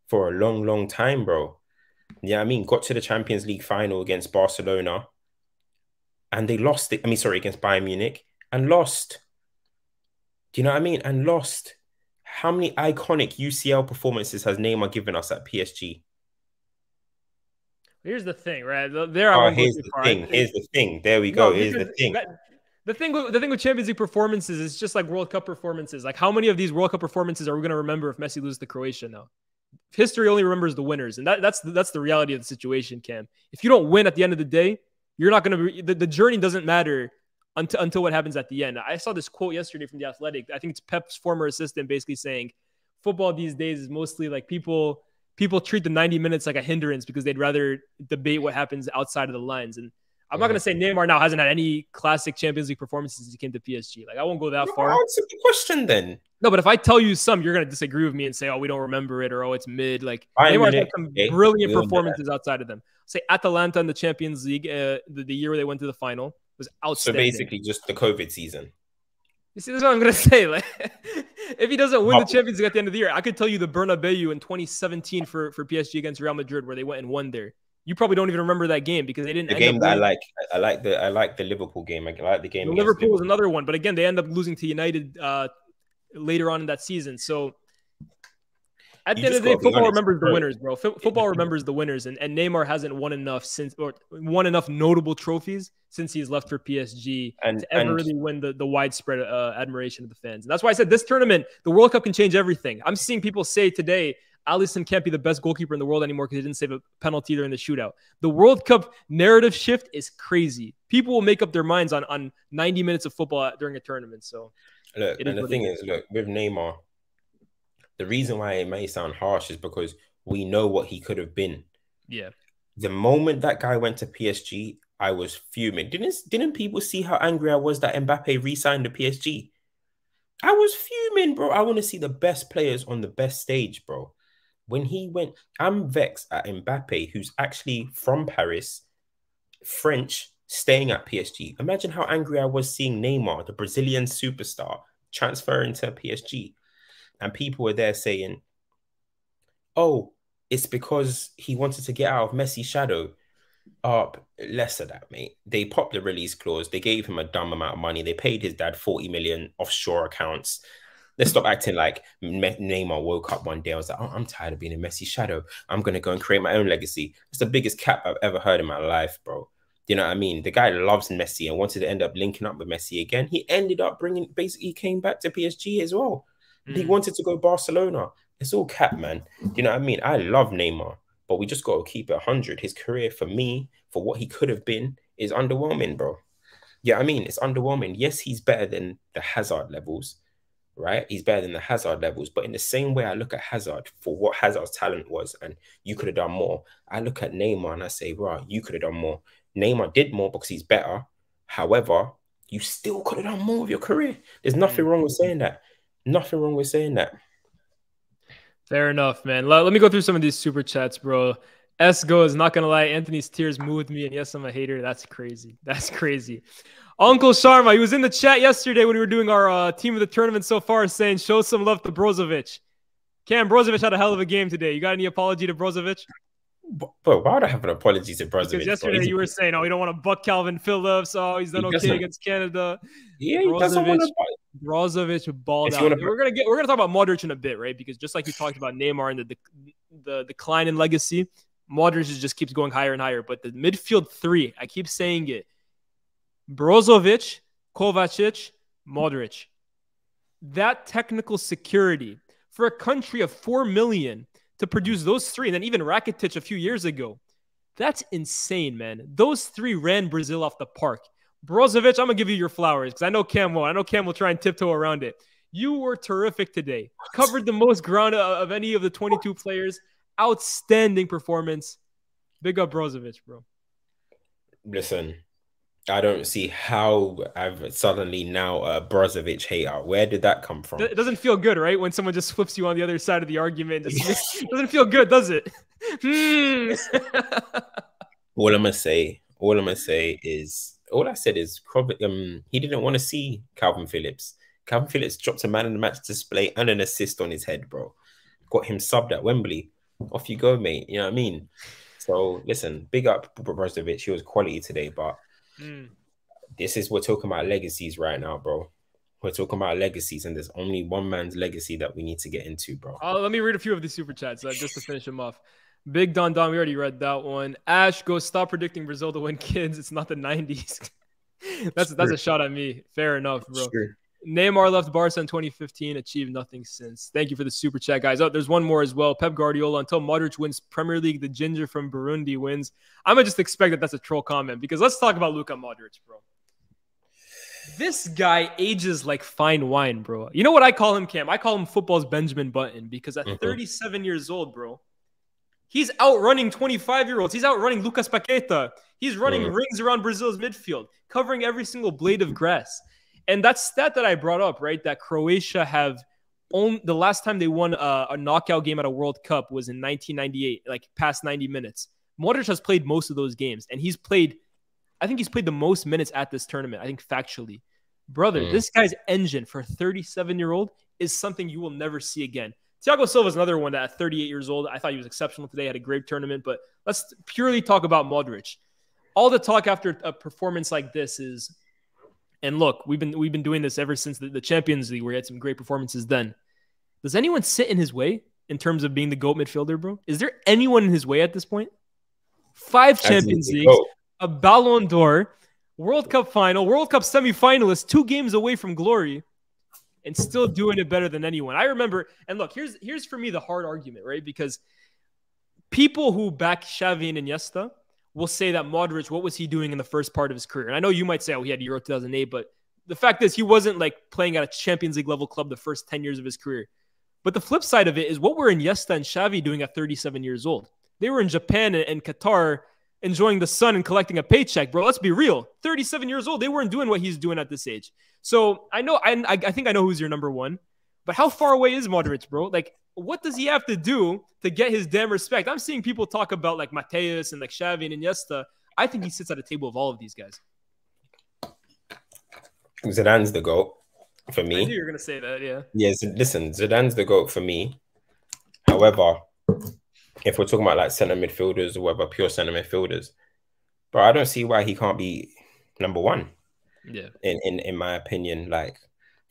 for a long, long time, bro. Yeah, I mean, got to the Champions League final against Barcelona, and they lost it. Against Bayern Munich, and lost. Do you know what I mean? And lost. How many iconic UCL performances has Neymar given us at PSG? Here's the thing, right? Here's the thing. There we go. Here's the thing. The thing with Champions League performances is just like World Cup performances. Like, how many of these World Cup performances are we going to remember if Messi loses to Croatia now? history only remembers the winners, and that's the reality of the situation, Cam. If you don't win at the end of the day, you're not going to. The journey doesn't matter until what happens at the end. I saw this quote yesterday from The Athletic. I think it's Pep's former assistant basically saying, football these days is mostly like people treat the 90 minutes like a hindrance because they'd rather debate what happens outside of the lines. And I'm not going to say Neymar now hasn't had any classic Champions League performances since he came to PSG. Like, I won't go that far. Answer the question then. No, but if I tell you some, you're going to disagree with me and say, oh, we don't remember it, or oh, it's mid. Like, Neymar's had some brilliant performances outside of them. Say Atalanta in the Champions League, the year where they went to the final, was outstanding. So basically just the COVID season. You see, that's what I'm going to say. Like, if he doesn't win the Champions League at the end of the year, I could tell you the Bernabeu in 2017 for PSG against Real Madrid, where they went and won there. You probably don't even remember that game because they didn't. The game that I like the Liverpool game. I like the game. Liverpool was another one, but again, they end up losing to United later on in that season. So at the end of the day, football remembers the winners, bro. Football remembers the winners, and Neymar hasn't won enough notable trophies since he's left for PSG to ever really win the widespread admiration of the fans. And that's why I said this tournament, the World Cup can change everything. I'm seeing people say today, Alisson can't be the best goalkeeper in the world anymore because he didn't save a penalty during the shootout. The World Cup narrative shift is crazy. People will make up their minds on 90 minutes of football during a tournament. So look, and the thing is, look, with Neymar, the reason why it may sound harsh is because we know what he could have been. Yeah. The moment that guy went to PSG, I was fuming. Didn't people see how angry I was that Mbappe re-signed to PSG? I was fuming, bro. I want to see the best players on the best stage, bro. When he went, I'm vexed at Mbappe, who's actually from Paris, French, staying at PSG. Imagine how angry I was seeing Neymar, the Brazilian superstar, transferring to PSG. And people were there saying, oh, it's because he wanted to get out of Messi's shadow. Less of that, mate. They popped the release clause. They gave him a dumb amount of money. They paid his dad 40 million offshore accounts. Let's stop acting like Neymar woke up one day. I was like, oh, I'm tired of being in Messi's shadow. I'm going to go and create my own legacy. It's the biggest cap I've ever heard in my life, bro. You know what I mean? The guy loves Messi and wanted to end up linking up with Messi again. He ended up basically came back to PSG as well. He wanted to go Barcelona. It's all cap, man. You know what I mean? I love Neymar, but we just got to keep it 100. His career, for me, for what he could have been, is underwhelming, bro. Yeah, I mean, it's underwhelming. Yes, he's better than the Hazard levels, right? He's better than the Hazard levels. But in the same way I look at Hazard for what Hazard's talent was, and you could have done more, I look at Neymar and I say, right, you could have done more. Neymar did more because he's better. However, you still could have done more with your career. There's nothing wrong with saying that. Nothing wrong with saying that. Fair enough, man. Let me go through some of these super chats, bro. S goes, not gonna lie, Anthony's tears moved me, and yes, I'm a hater. That's crazy. That's crazy. Uncle Sharma, he was in the chat yesterday when we were doing our team of the tournament so far, saying show some love to Brozovic. Cam, Brozovic had a hell of a game today. You got any apology to Brozovic? But why would I have an apology to Brozovic? Because yesterday you were saying, oh, you don't want to buck Calvin Phillips. Oh, he's done okay against Canada. Yeah, he doesn't want to. Brozovic balled out. We're gonna talk about Modric in a bit, right? Because just like you talked about Neymar and the decline in legacy, Modric just keeps going higher and higher. But the midfield three, I keep saying it: Brozovic, Kovacic, Modric. That technical security for a country of 4 million to produce those three, and then even Rakitic a few years ago, that's insane, man. Those three ran Brazil off the park. Brozovic, I'm going to give you your flowers because I know Cam will. I know Cam will try and tiptoe around it. You were terrific today. Covered the most ground of any of the 22 players. Outstanding performance. Big up Brozovic, bro. Listen, I don't see how I've suddenly now a Brozovic hater. Where did that come from? It doesn't feel good, right? When someone just flips you on the other side of the argument. It doesn't feel good, does it? All I said is he didn't want to see Calvin Phillips. Calvin Phillips dropped a man in the match display and an assist on his head, bro. Got him subbed at Wembley. Off you go, mate. You know what I mean? So listen, big up Brozovic. He was quality today, but we're talking about legacies right now, bro. We're talking about legacies, and there's only one man's legacy that we need to get into, bro. Let me read a few of the super chats just to finish them off. Big Don, we already read that one. Ash goes, stop predicting Brazil to win, kids. It's not the 90s. That's a shot at me. Fair enough, bro. Neymar left Barca in 2015, achieved nothing since. Thank you for the super chat, guys. Oh, there's one more as well. Pep Guardiola, until Modric wins Premier League, the ginger from Burundi wins. I'm going to just expect that that's a troll comment because let's talk about Luka Modric, bro. This guy ages like fine wine, bro. You know what I call him, Cam? I call him football's Benjamin Button because at 37 years old, bro, he's outrunning 25-year-olds. He's outrunning Lucas Paqueta. He's running rings around Brazil's midfield, covering every single blade of grass. And that stat that I brought up, right, that Croatia have owned the last time they won a knockout game at a World Cup was in 1998, like past 90 minutes. Modric has played most of those games, and I think he's played the most minutes at this tournament, I think factually. Brother, this guy's engine for a 37-year-old is something you will never see again. Thiago Silva is another one that at 38 years old, I thought he was exceptional today, had a great tournament, but let's purely talk about Modric. All the talk after a performance like this is, and look, we've been doing this ever since the Champions League where he had some great performances then. Does anyone sit in his way in terms of being the GOAT midfielder, bro? Is there anyone in his way at this point? 5 Champions Leagues, a Ballon d'Or, World Cup final, World Cup semifinalist, 2 games away from glory, and still doing it better than anyone. I remember, and look, here's for me the hard argument, right? Because people who back Xavi and Iniesta will say that Modric, what was he doing in the first part of his career? And I know you might say, oh, he had Euro 2008, but the fact is he wasn't like playing at a Champions League level club the first 10 years of his career. But the flip side of it is what were Iniesta and Xavi doing at 37 years old? They were in Japan and Qatar enjoying the sun and collecting a paycheck, bro. Let's be real. 37 years old, they weren't doing what he's doing at this age. So I know, I think I know who's your number one, but how far away is Modric, bro? Like, what does he have to do to get his damn respect? I'm seeing people talk about like Mateus and like Xavi and Iniesta. I think he sits at a table of all of these guys. Zidane's the GOAT for me. I knew you were going to say that, yeah. Yes, listen, Zidane's the GOAT for me. However, if we're talking about like centre midfielders or whatever, pure centre midfielders, but I don't see why he can't be number one. Yeah. In my opinion, like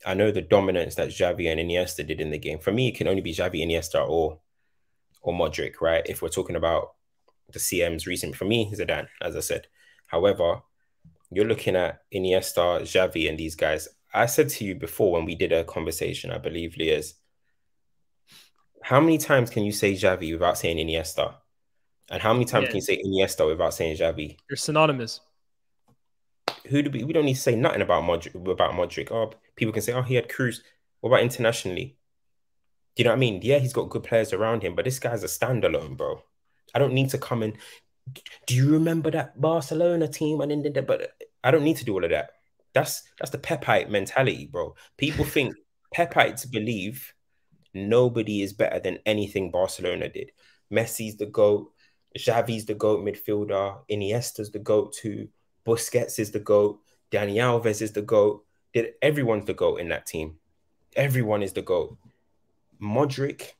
I know the dominance that Xavi and Iniesta did in the game. For me, it can only be Xavi, Iniesta, or Modric, right? If we're talking about the CM's recent, for me, Zidane, as I said. However, you're looking at Iniesta, Xavi, and these guys. I said to you before when we did a conversation, I believe, Liaz, how many times can you say Xavi without saying Iniesta? And how many times can you say Iniesta without saying Xavi? They're synonymous. We don't need to say nothing about Modric. Oh, people can say, oh, he had Cruz. What about internationally? Do you know what I mean? Yeah, he's got good players around him, but this guy's a standalone, bro. I don't need to come in. Do you remember that Barcelona team? But I don't need to do all of that. That's the Pepite mentality, bro. People think Pepites believe nobody is better than anything Barcelona did. Messi's the GOAT. Xavi's the GOAT midfielder. Iniesta's the GOAT too. Busquets is the GOAT. Dani Alves is the GOAT. Everyone's the GOAT in that team. Everyone is the GOAT. Modric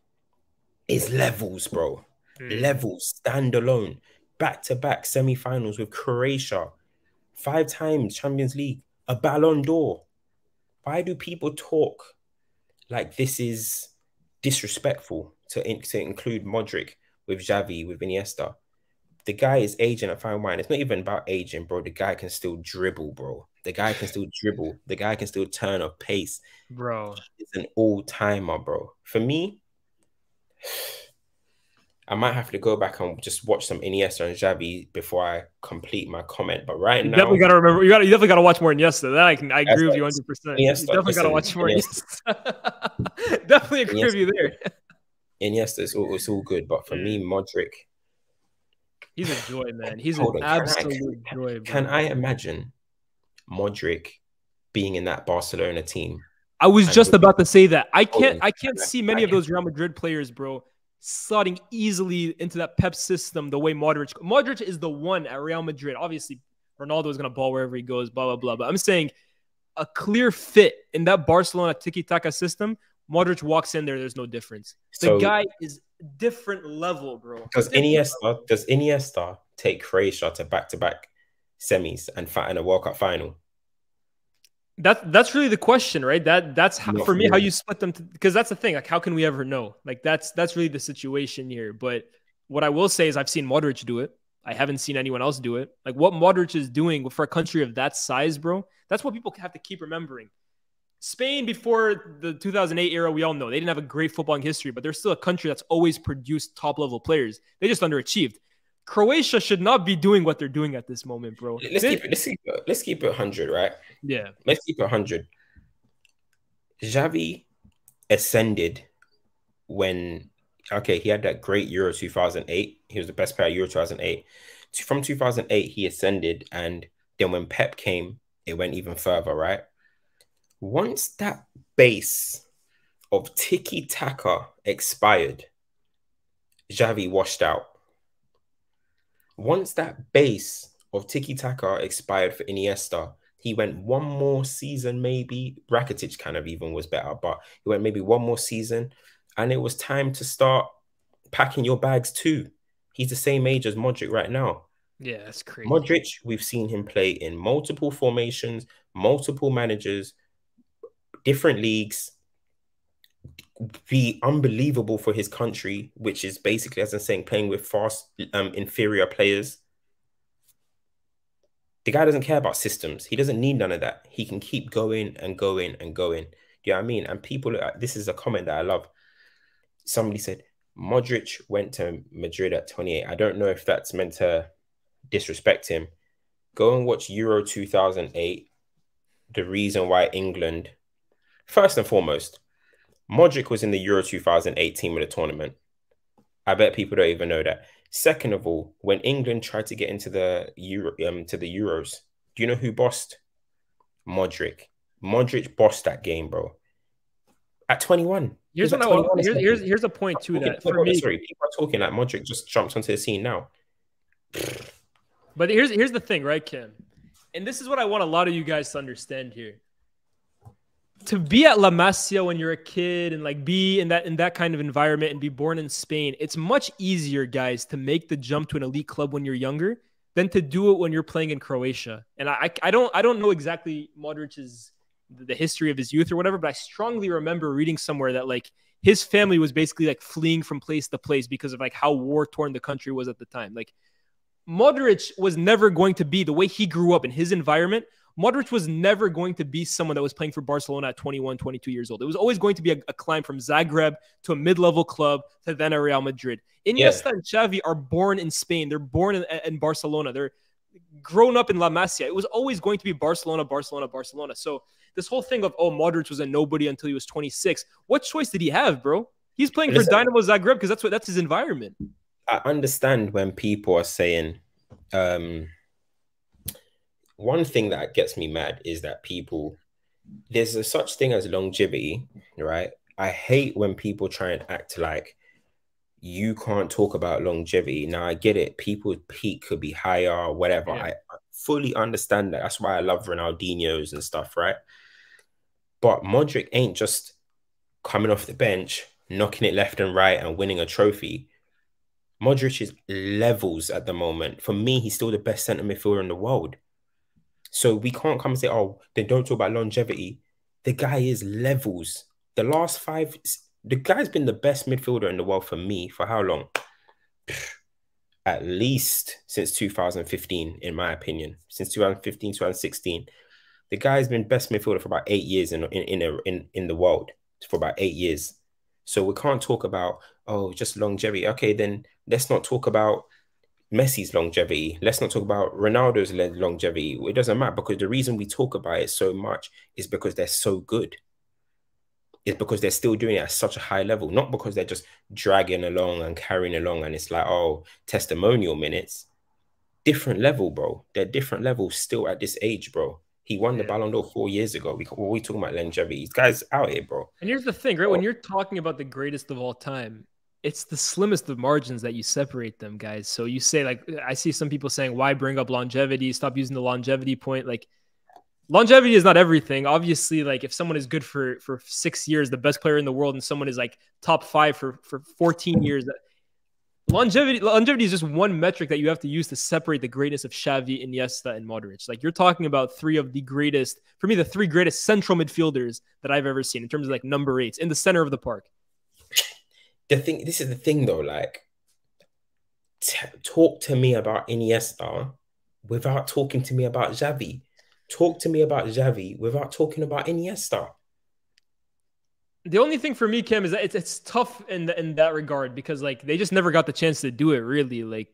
is levels, bro. Levels, standalone. Back-to-back semi-finals with Croatia. 5 times Champions League. A Ballon d'Or. Why do people talk like this is disrespectful to include Modric with Xavi, with Iniesta? The guy is aging at fine wine. It's not even about aging, bro. The guy can still dribble, bro. The guy can still dribble. The guy can still turn a pace. Bro. It's an all-timer, bro. For me, I might have to go back and just watch some Iniesta and Xavi before I complete my comment. But right now, definitely got to remember. You definitely got to watch more Iniesta. That I agree with you 100%. You definitely got to watch more Iniesta. Definitely agree with you there. Iniesta, it's all good, but for me, Modric, he's a joy, man. He's an absolute joy. Bro. Can I imagine Modric being in that Barcelona team? I was just about to say that. I can't see many of those Real Madrid players, bro, slotting easily into that Pep system the way Modric is the one at Real Madrid. Obviously, Ronaldo is going to ball wherever he goes, blah, blah, blah. But I'm saying a clear fit in that Barcelona tiki-taka system. Modric walks in there, there's no difference. The guy is different level, bro. Does Iniesta take Croatia to back-to-back semis and a World Cup final? That's really the question, right? That's how, for me, how you split them, because that's the thing. Like, how can we ever know? Like, that's really the situation here. But what I will say is I've seen Modric do it. I haven't seen anyone else do it. Like, what Modric is doing for a country of that size, bro, that's what people have to keep remembering. Spain before the 2008 era, we all know they didn't have a great footballing history, but they're still a country that's always produced top-level players. They just underachieved. Croatia should not be doing what they're doing at this moment, bro. Let's keep it 100, right? Yeah. Let's keep it 100. Xavi ascended when, okay, he had that great Euro 2008. He was the best player Euro 2008. From 2008, he ascended, and then when Pep came, it went even further, right? Once that base of tiki-taka expired, Xavi washed out. Once that base of tiki-taka expired for Iniesta, he went one more season, maybe. Rakitic kind of even was better, but he went maybe one more season, and it was time to start packing your bags too. He's the same age as Modric right now. Yeah, that's crazy. Modric, we've seen him play in multiple formations, multiple managers, different leagues, be unbelievable for his country, which is basically, as I'm saying, playing with fast, inferior players. The guy doesn't care about systems. He doesn't need none of that. He can keep going and going and going. Do you know what I mean? And people, this is a comment that I love. Somebody said, Modric went to Madrid at 28. I don't know if that's meant to disrespect him. Go and watch Euro 2008. The reason why England, first and foremost, Modric was in the Euro 2008 team of the tournament. I bet people don't even know that. Second of all, when England tried to get into the Euros, do you know who bossed? Modric. Modric bossed that game, bro. At 21. Here's what I want. Here's a point too that for me. Sorry, people are talking like Modric just jumped onto the scene now. But here's the thing, right, Kim? And this is what I want a lot of you guys to understand here. To be at La Masia when you're a kid and like be in that kind of environment and be born in Spain, it's much easier, guys, to make the jump to an elite club when you're younger than to do it when you're playing in Croatia. And I don't know exactly Modric's the history of his youth or whatever, but I strongly remember reading somewhere that like his family was basically like fleeing from place to place because of like how war-torn the country was at the time. Like Modric was never going to be the way he grew up in his environment. Modric was never going to be someone that was playing for Barcelona at 21, 22 years old. It was always going to be a climb from Zagreb to a mid-level club to then a Real Madrid. Iniesta and Xavi are born in Spain. They're born in Barcelona. They're grown up in La Masia. It was always going to be Barcelona, Barcelona, Barcelona. So this whole thing of, oh, Modric was a nobody until he was 26. What choice did he have, bro? He's playing for Dynamo Zagreb because that's his environment. I understand when people are saying, one thing that gets me mad is that there's a such thing as longevity, right? I hate when people try and act like you can't talk about longevity. Now, I get it. People's peak could be higher or whatever. Yeah. I fully understand that. That's why I love Ronaldinho's and stuff, right? But Modric ain't just coming off the bench, knocking it left and right and winning a trophy. Modric is levels at the moment. For me, he's still the best centre midfielder in the world. So we can't come and say, oh, then don't talk about longevity. The guy is levels. The guy's been the best midfielder in the world for me for how long? At least since 2015, in my opinion. Since 2015, 2016. The guy's been best midfielder for about 8 years in the world. For about 8 years. So we can't talk about, oh, just longevity. Okay, then let's not talk about Messi's longevity. Let's not talk about Ronaldo's longevity. It doesn't matter, because the reason we talk about it so much is because they're so good. It's because they're still doing it at such a high level, not because they're just dragging along and carrying along and it's like, oh, testimonial minutes. Different level, bro. They're different levels still at this age, bro. He won the Ballon d'Or 4 years ago. What are we talking about longevity? These guys out here, bro. And here's the thing, right? When you're talking about the greatest of all time, it's the slimmest of margins that you separate them, guys. So you say, like, I see some people saying, why bring up longevity? Stop using the longevity point. Like, longevity is not everything. Obviously, like, if someone is good for 6 years, the best player in the world, and someone is like top 5 for 14 years, longevity is just one metric that you have to use to separate the greatness of Xavi, Iniesta, and Modric. Like, you're talking about three of the greatest, for me, the three greatest central midfielders that I've ever seen in terms of like number 8s in the center of the park. This is the thing though, like, talk to me about Iniesta without talking to me about Xavi. Talk to me about Xavi without talking about Iniesta. The only thing for me, Kim, is that it's tough in that regard because like they just never got the chance to do it. Really, like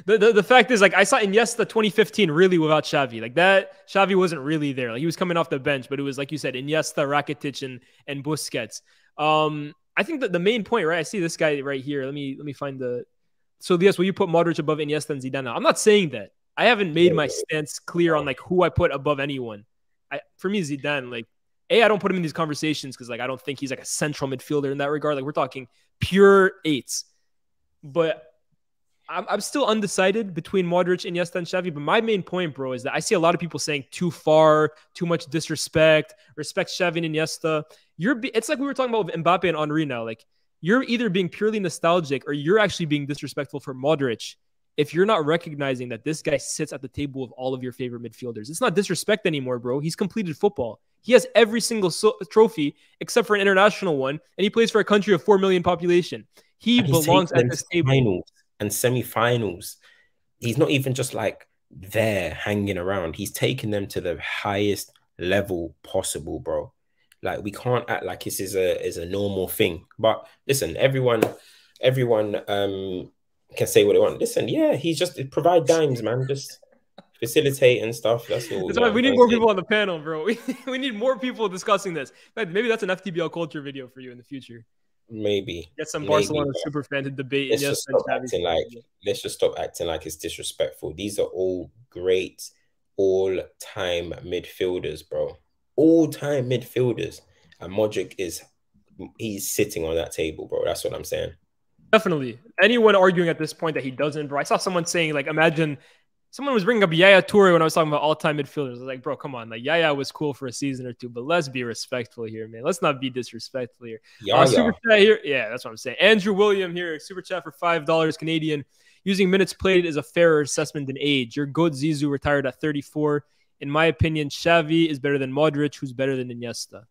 the fact is, like I saw Iniesta 2015 really without Xavi. Like that, Xavi wasn't really there. Like he was coming off the bench, but it was like you said, Iniesta, Rakitic, and Busquets. I think that the main point, right? I see this guy right here. Let me find the. So yes, will you put Modric above Iniesta and Zidane? I'm not saying that. I haven't made my stance clear on like who I put above anyone. For me, Zidane, like. I don't put him in these conversations because like I don't think he's like a central midfielder in that regard. Like we're talking pure eights. But I'm still undecided between Modric, Iniesta, and Xavi. But my main point, bro, is that I see a lot of people saying too far, too much disrespect, respect Xavi and Iniesta. It's like we were talking about with Mbappe and Henry now. Like you're either being purely nostalgic or you're actually being disrespectful for Modric if you're not recognizing that this guy sits at the table of all of your favorite midfielders. It's not disrespect anymore, bro. He's completed football. He has every single trophy except for an international one, and he plays for a country of 4 million population. He belongs at this table. Finals and semi-finals. He's not even just like there hanging around. He's taken them to the highest level possible, bro. Like we can't act like this is a normal thing. But listen, everyone can say what they want. Listen, yeah, he's just provide dimes, man. Just facilitate and stuff. That's all. That's why we need more people on the panel, bro. We need more people discussing this. Maybe that's an FTBL culture video for you in the future. Maybe get some Barcelona super fan to debate. Let's just stop acting like it's disrespectful. These are all great all-time midfielders, bro. All-time midfielders, and Modric he's sitting on that table, bro. That's what I'm saying. Definitely. Anyone arguing at this point that he doesn't, bro. I saw someone saying, like, imagine someone was bringing up Yaya Toure when I was talking about all-time midfielders. I was like, bro, come on. Like, Yaya was cool for a season or two, but let's be respectful here, man. Let's not be disrespectful here. Super chat here. Yeah, that's what I'm saying. Andrew William here, super chat for $5 Canadian. Using minutes played is a fairer assessment than age. Your GOAT Zizou retired at 34. In my opinion, Xavi is better than Modric, who's better than Iniesta.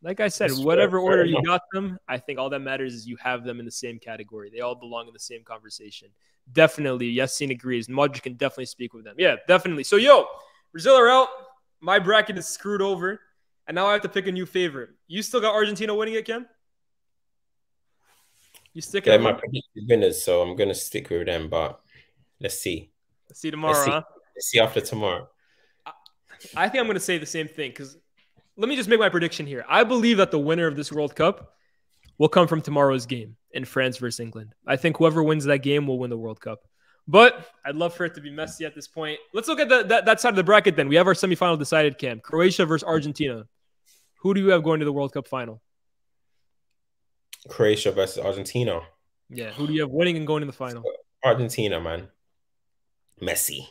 Like I said, whatever order you got them, I think all that matters is you have them in the same category. They all belong in the same conversation. Definitely, Yassine agrees. Modric can definitely speak with them. Yeah, definitely. So, Brazil are out. My bracket is screwed over. And now I have to pick a new favorite. You still got Argentina winning it, Ken? You stick it? Yeah, my predicted winners, so I'm going to stick with them, but let's see. Let's see tomorrow, huh? Let's see after tomorrow. I think I'm going to say the same thing because let me just make my prediction here. I believe that the winner of this World Cup will come from tomorrow's game in France versus England. I think whoever wins that game will win the World Cup. But I'd love for it to be Messi at this point. Let's look at that side of the bracket then. We have our semifinal decided, Cam. Croatia versus Argentina. Who do you have going to the World Cup final? Croatia versus Argentina. Yeah, who do you have winning and going to the final? Argentina, man. Messi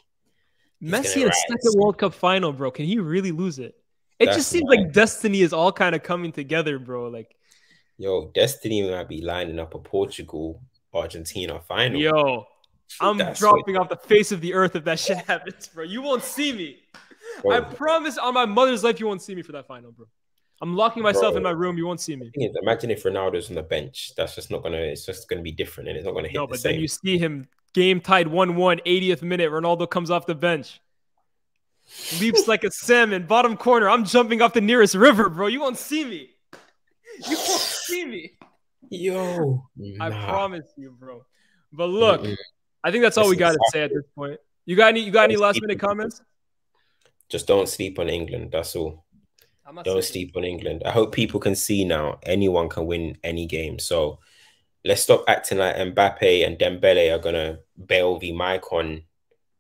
in a second World Cup final, bro. Can he really lose it? It just seems like destiny is all kind of coming together, bro. Like, destiny might be lining up a Portugal-Argentina final. Yo, I'm dropping off the face of the earth if that shit happens, bro. You won't see me. Bro. I promise on my mother's life you won't see me for that final, bro. I'm locking myself in my room. You won't see me. Imagine if Ronaldo's on the bench. That's just not gonna. It's just gonna be different, and it's not gonna hit. No, but then you see him game tied 1-1, 80th minute. Ronaldo comes off the bench, leaps like a salmon, bottom corner. I'm jumping off the nearest river, bro. You won't see me. You won't see me. Yo, I promise you, bro. But look, I think that's all we got to say at this point. You got any last minute comments? Just don't sleep on England. That's all. Don't sleep on England. I hope people can see now anyone can win any game. So let's stop acting like Mbappe and Dembele are going to bail the mic on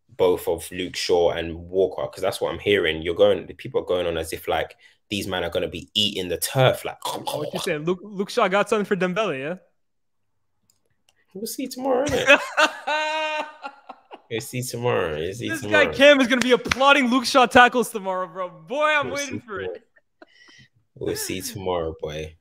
both of Luke Shaw and Walker, because that's what I'm hearing. People are going on as if like these men are going to be eating the turf. Like, what you saying? Luke Shaw got something for Dembele, yeah? We'll see tomorrow, innit? We'll see tomorrow. This guy Cam is going to be applauding Luke Shaw tackles tomorrow, bro. Boy, I'm waiting for it. We'll see tomorrow, boy.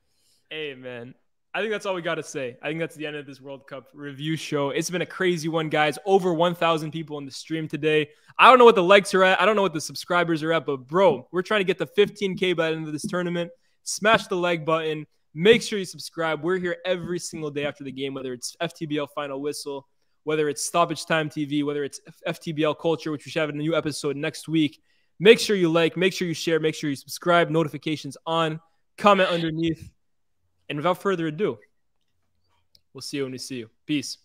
Hey, man. I think that's all we got to say. I think that's the end of this World Cup review show. It's been a crazy one, guys. Over 1,000 people on the stream today. I don't know what the likes are at. I don't know what the subscribers are at. But, bro, we're trying to get to 15K by the end of this tournament. Smash the like button. Make sure you subscribe. We're here every single day after the game, whether it's FTBL Final Whistle, whether it's Stoppage Time TV, whether it's FTBL Culture, which we should have a new episode next week. Make sure you like, make sure you share, make sure you subscribe, notifications on. comment underneath. And without further ado, we'll see you when we see you. Peace.